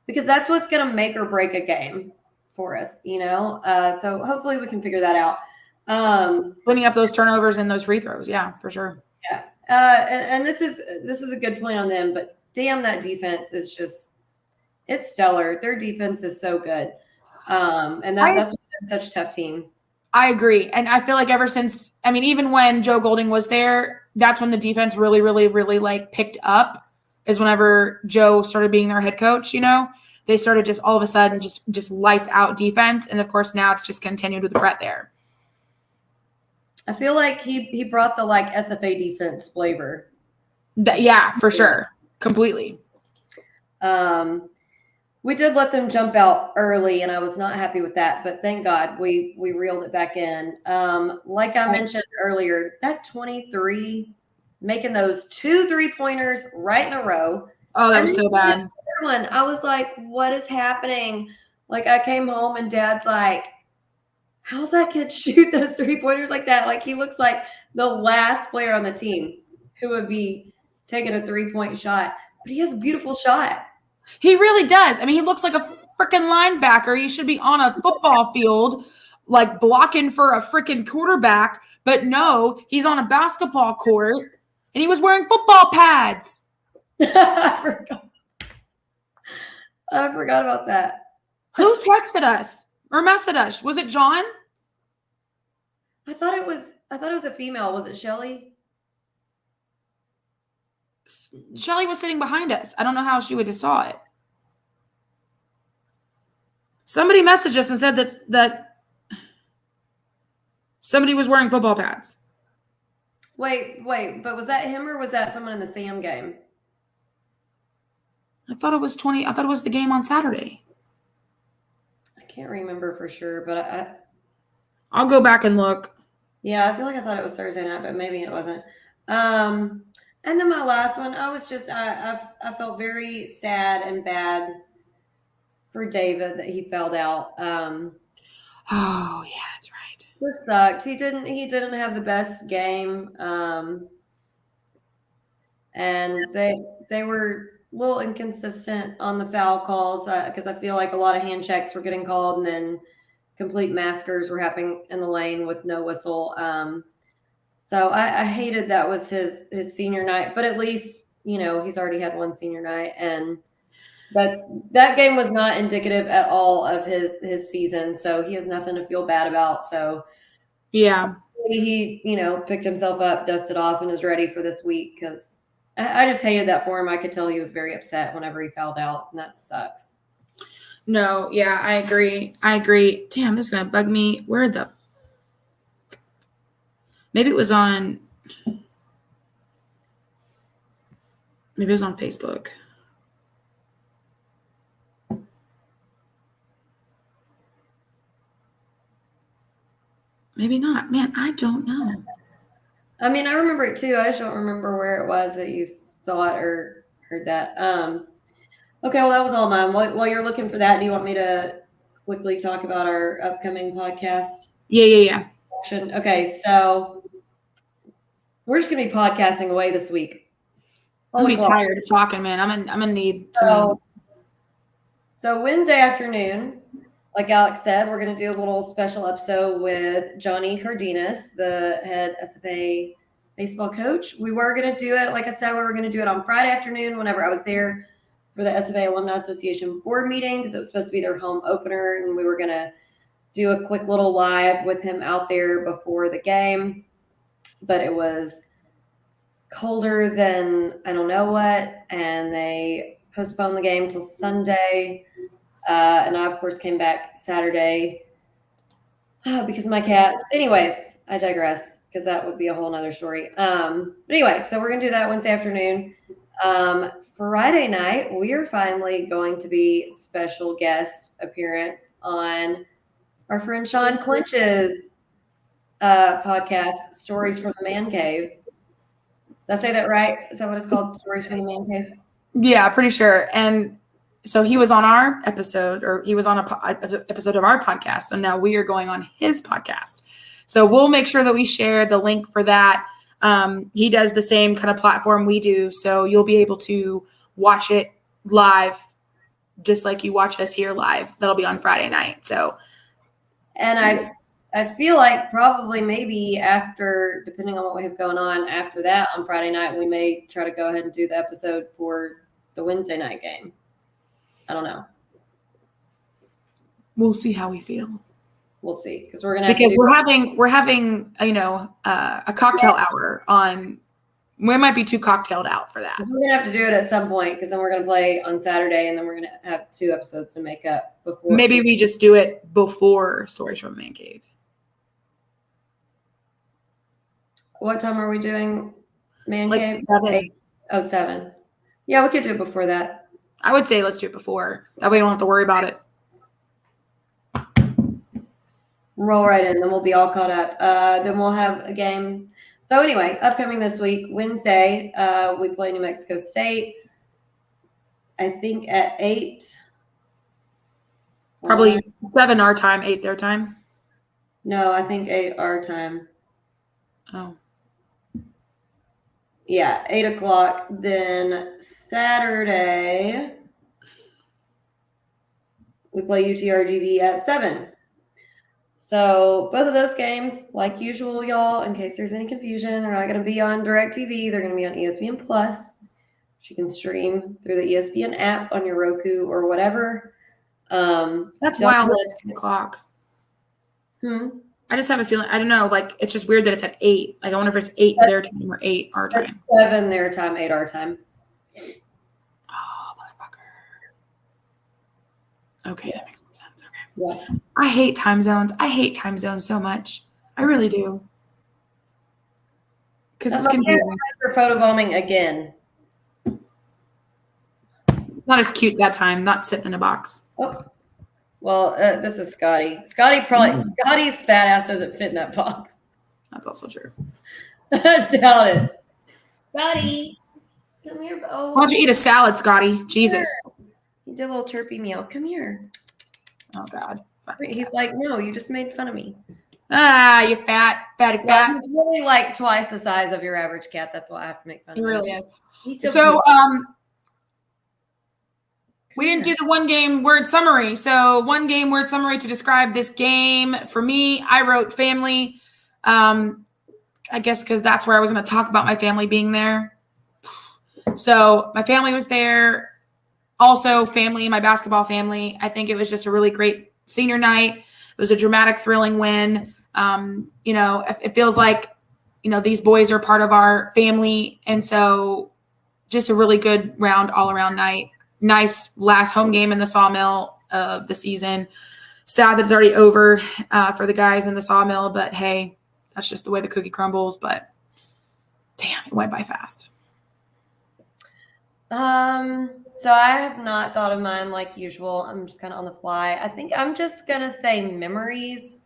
because that's what's going to make or break a game for us, you know? So hopefully we can figure that out. Cleaning up those turnovers and those free throws. Yeah, for sure. Yeah. And this is a good point on them, but damn, that defense is just, it's stellar. Their defense is so good. And that's such a tough team. I agree. And I feel like ever since, I mean, even when Joe Golding was there, that's when the defense really, really, really like picked up, is whenever Joe started being their head coach, you know, they started just all of a sudden just lights out defense. And of course now it's just continued with Brette there. I feel like he brought the like SFA defense flavor. Yeah, for sure. Completely. We did let them jump out early, and I was not happy with that, but thank God we reeled it back in. Like I mentioned earlier, that 23, making those 2 3-pointers right in a row. Oh, that was so bad. I was like, what is happening? Like I came home and Dad's like, how's that kid shoot those 3-pointers like that? Like he looks like the last player on the team who would be taking a 3-point shot, but he has a beautiful shot. He really does. I mean, he looks like a freaking linebacker. He should be on a football field, like blocking for a freaking quarterback. But no, he's on a basketball court, and he was wearing football pads. I forgot about that. Who texted us or messaged us? Was it John? I thought it was a female. Was it Shelly? Shelly was sitting behind us. I don't know how she would have saw it. Somebody messaged us and said that somebody was wearing football pads. Wait, but was that him or was that someone in the Sam game? I thought it was the game on Saturday. I can't remember for sure, but I'll go back and look. Yeah, I feel like I thought it was Thursday night, but maybe it wasn't. And then my last one, I was just, I felt very sad and bad for David that he fouled out. Oh yeah, that's right. This sucked. He didn't have the best game. And they were a little inconsistent on the foul calls because I feel like a lot of hand checks were getting called and then complete massacres were happening in the lane with no whistle. So I hated that was his senior night, but at least, you know, he's already had one senior night, and that game was not indicative at all of his season. So he has nothing to feel bad about. So yeah, he, you know, picked himself up, dusted off, and is ready for this week because I just hated that for him. I could tell he was very upset whenever he fouled out, and that sucks. No, yeah, I agree. Damn, this is gonna bug me. Where the Maybe it was on Facebook. Maybe not. Man, I don't know. I mean, I remember it too. I just don't remember where it was that you saw it or heard that. Okay, well, that was all mine. While you're looking for that, do you want me to quickly talk about our upcoming podcast? Yeah. Okay, so we're just gonna be podcasting away this week. I'll be tired of talking, man. I'm gonna need some. So Wednesday afternoon, like Alex said, we're gonna do a little special episode with Johnny Cardenas, the head SFA baseball coach. We were gonna do it, like I said, we were gonna do it on Friday afternoon whenever I was there for the SFA Alumni Association board meeting because it was supposed to be their home opener, and we were gonna do a quick little live with him out there before the game. but it was colder than I don't know what, and they postponed the game till Sunday. And I, of course, came back Saturday because of my cats. Anyways, I digress because that would be a whole nother story. But anyway, so we're going to do that Wednesday afternoon. Friday night, we are finally going to be special guest appearance on our friend Sean Clinch's podcast, Stories from the Man Cave. Did I say that right? Is that what it's called? Stories from the Man Cave? Yeah, pretty sure. And so he was on our episode, or he was on an episode of our podcast. So now we are going on his podcast. So we'll make sure that we share the link for that. He does the same kind of platform we do. So you'll be able to watch it live, just like you watch us here live. That'll be on Friday night. So, and I feel like probably maybe after, depending on what we have going on after that on Friday night, we may try to go ahead and do the episode for the Wednesday night game. I don't know. We'll see how we feel. We'll see, because we're gonna we're having a cocktail hour on. We might be too cocktailed out for that. We're gonna have to do it at some point, because then we're gonna play on Saturday, and then we're gonna have 2 episodes to make up before. Maybe we just do it before Stories from the Man Cave. What time are we doing Man Like Cave? 7. 7. Yeah, we could do it before that. I would say let's do it before. That way we don't have to worry about it. Roll right in, then we'll be all caught up. Then we'll have a game. So anyway, upcoming this week, Wednesday, we play New Mexico State. I think at 8. Probably 7 our time, 8 their time. No, I think 8 our time. Oh. Yeah, 8 o'clock. Then Saturday, we play UTRGV at 7. So both of those games, like usual, y'all, in case there's any confusion, they're not going to be on DirecTV. They're going to be on ESPN Plus, which you can stream through the ESPN app on your Roku or whatever. That's wild that it's 8 o'clock. I just have a feeling, I don't know, like, it's just weird that it's at 8. Like, I wonder if it's 8 their time or 8 our time. 7 their time, 8 our time. Oh, motherfucker. Okay, that makes more sense. Okay. Yeah. I hate time zones. I hate time zones so much. I really do. Because it's confusing. For photobombing again. Not as cute that time, not sitting in a box. Oh. Well, this is Scotty. Scotty's fat ass doesn't fit in that box. That's also true. I doubt it. Scotty, come here. Oh, Why don't you eat a salad, Scotty? Jesus. He did a little chirpy meow. Come here. Oh, God. He's like, no, you just made fun of me. Ah, you're fat. Fatty fat. He's really like twice the size of your average cat. That's why I have to make fun of him. He really is. So, we didn't do the one game word summary. So one game word summary to describe this game. For me, I wrote family. I guess because that's where I was going to talk about my family being there. So my family was there. Also family, my basketball family. I think it was just a really great senior night. It was a dramatic, thrilling win. It feels like, these boys are part of our family. And so just a really good all around night. Nice last home game in the Sawmill of the season. Sad that it's already over for the guys in the Sawmill, but hey, that's just the way the cookie crumbles. But damn, it went by fast. So I have not thought of mine like usual. I'm just kind of on the fly. I think I'm just gonna say memories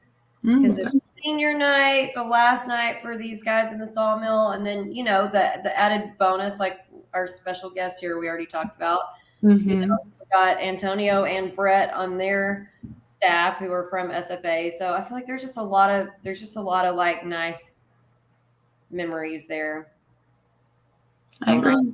because it's senior night, the last night for these guys in the Sawmill, and then the added bonus, like our special guest here, we already talked about. Mm-hmm. We got Antonio and Brette on their staff who are from SFA. So I feel like there's just a lot of like nice memories there. I agree.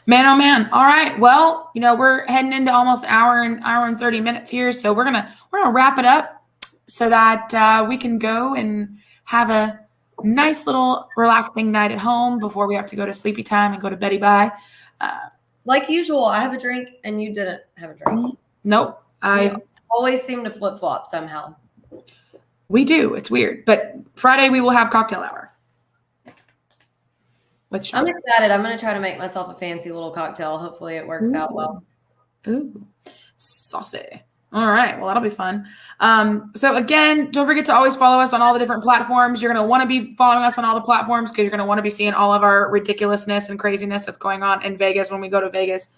Man, oh man. All right. Well, we're heading into almost an hour and 30 minutes here. So we're gonna wrap it up so that we can go and have a nice little relaxing night at home before we have to go to sleepy time and go to beddy bye. Like usual, I have a drink and you didn't have a drink. Nope. I always seem to flip flop somehow. We do. It's weird. But Friday we will have cocktail hour. I'm excited. I'm going to try to make myself a fancy little cocktail. Hopefully it works out well. Ooh, saucy. All right. Well, that'll be fun. So again, don't forget to always follow us on all the different platforms. You're going to want to be following us on all the platforms because you're going to want to be seeing all of our ridiculousness and craziness that's going on in Vegas when we go to Vegas.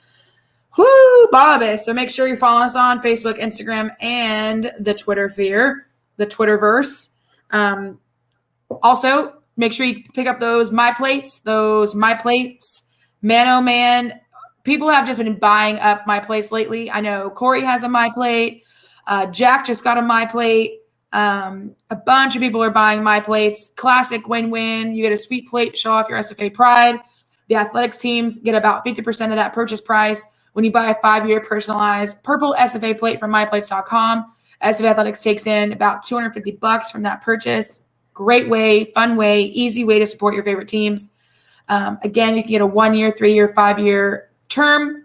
Whoo, Bobby. So make sure you're following us on Facebook, Instagram, and the Twitterverse. Also, make sure you pick up those My Plates. Man, oh man. People have just been buying up My Plates lately. I know Corey has a My Plate. Jack just got a My Plate. A bunch of people are buying My Plates. Classic win-win. You get a sweet plate to show off your SFA pride. The athletics teams get about 50% of that purchase price when you buy a 5-year personalized purple SFA plate from myplates.com. SFA Athletics takes in about $250 from that purchase. Great way, fun way, easy way to support your favorite teams. Again, you can get a 1-year, 3-year, 5-year term.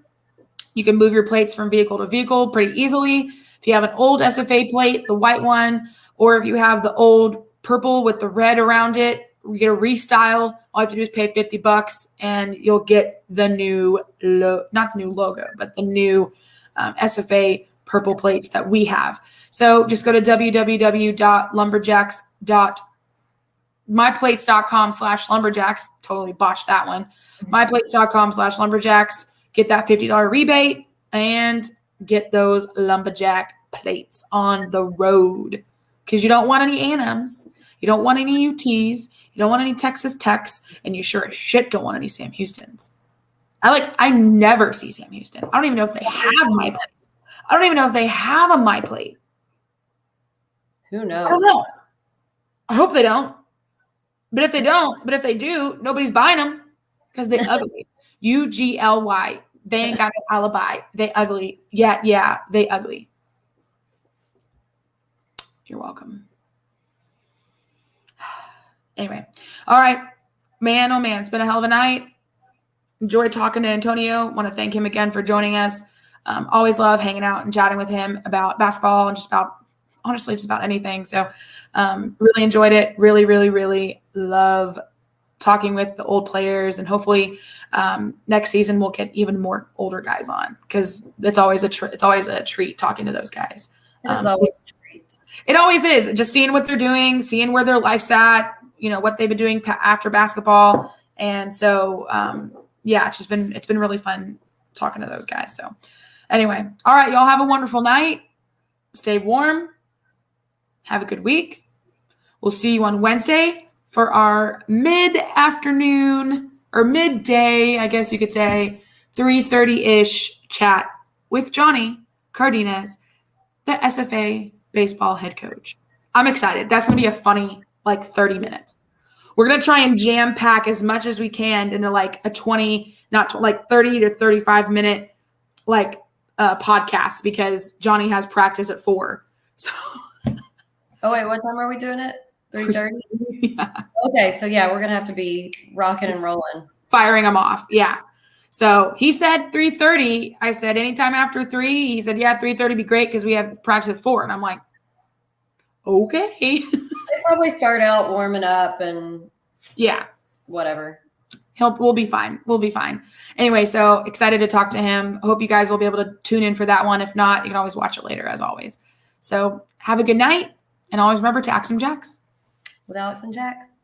You can move your plates from vehicle to vehicle pretty easily. If you have an old SFA plate, the white one, or if you have the old purple with the red around it, you get a restyle. All you have to do is pay $50 and you'll get the new, not the new logo, but the new SFA purple plates that we have. So just go to www.myplates.com/lumberjacks. Totally botched that one. myplates.com/lumberjacks. Get that $50 rebate and get those lumberjack plates on the road because you don't want any A&Ms. You don't want any UTs. You don't want any Texas Techs. And you sure as shit don't want any Sam Houstons. I never see Sam Houston. I don't even know if they have My Plates. I don't even know if they have a My Plate. Who knows? I don't know. I hope they don't. But if they do, nobody's buying them because they're ugly. UGLY. They ain't got an alibi. They ugly. Yeah, they ugly. You're welcome. Anyway. All right. Man, oh man, it's been a hell of a night. Enjoyed talking to Antonio. Want to thank him again for joining us. Always love hanging out and chatting with him about basketball and just about anything. So really enjoyed it. Really, really, really love talking with the old players, and hopefully next season we'll get even more older guys on because it's always a treat talking to those guys. It's always a treat. It always is. Just seeing what they're doing, seeing where their life's at, what they've been doing after basketball. And so, it's been really fun talking to those guys. So anyway, all right, y'all have a wonderful night. Stay warm. Have a good week. We'll see you on Wednesday for our mid-afternoon or midday, I guess you could say, 3:30-ish chat with Johnny Cardenas, the SFA baseball head coach. I'm excited. That's going to be a funny 30 minutes. We're going to try and jam pack as much as we can into a 30 to 35 minute podcast because Johnny has practice at 4. So. Oh wait, what time are we doing it? 3:30? Yeah. Okay, so we're gonna have to be rocking and rolling. Firing them off. Yeah. So he said 3:30. I said anytime after 3. He said, 3:30 be great because we have practice at 4. And I'm like, okay. They probably start out warming up and whatever. We'll be fine. We'll be fine. Anyway, so excited to talk to him. Hope you guys will be able to tune in for that one. If not, you can always watch it later as always. So have a good night. And always remember to Axe 'em Jacks. With Alex and Jax.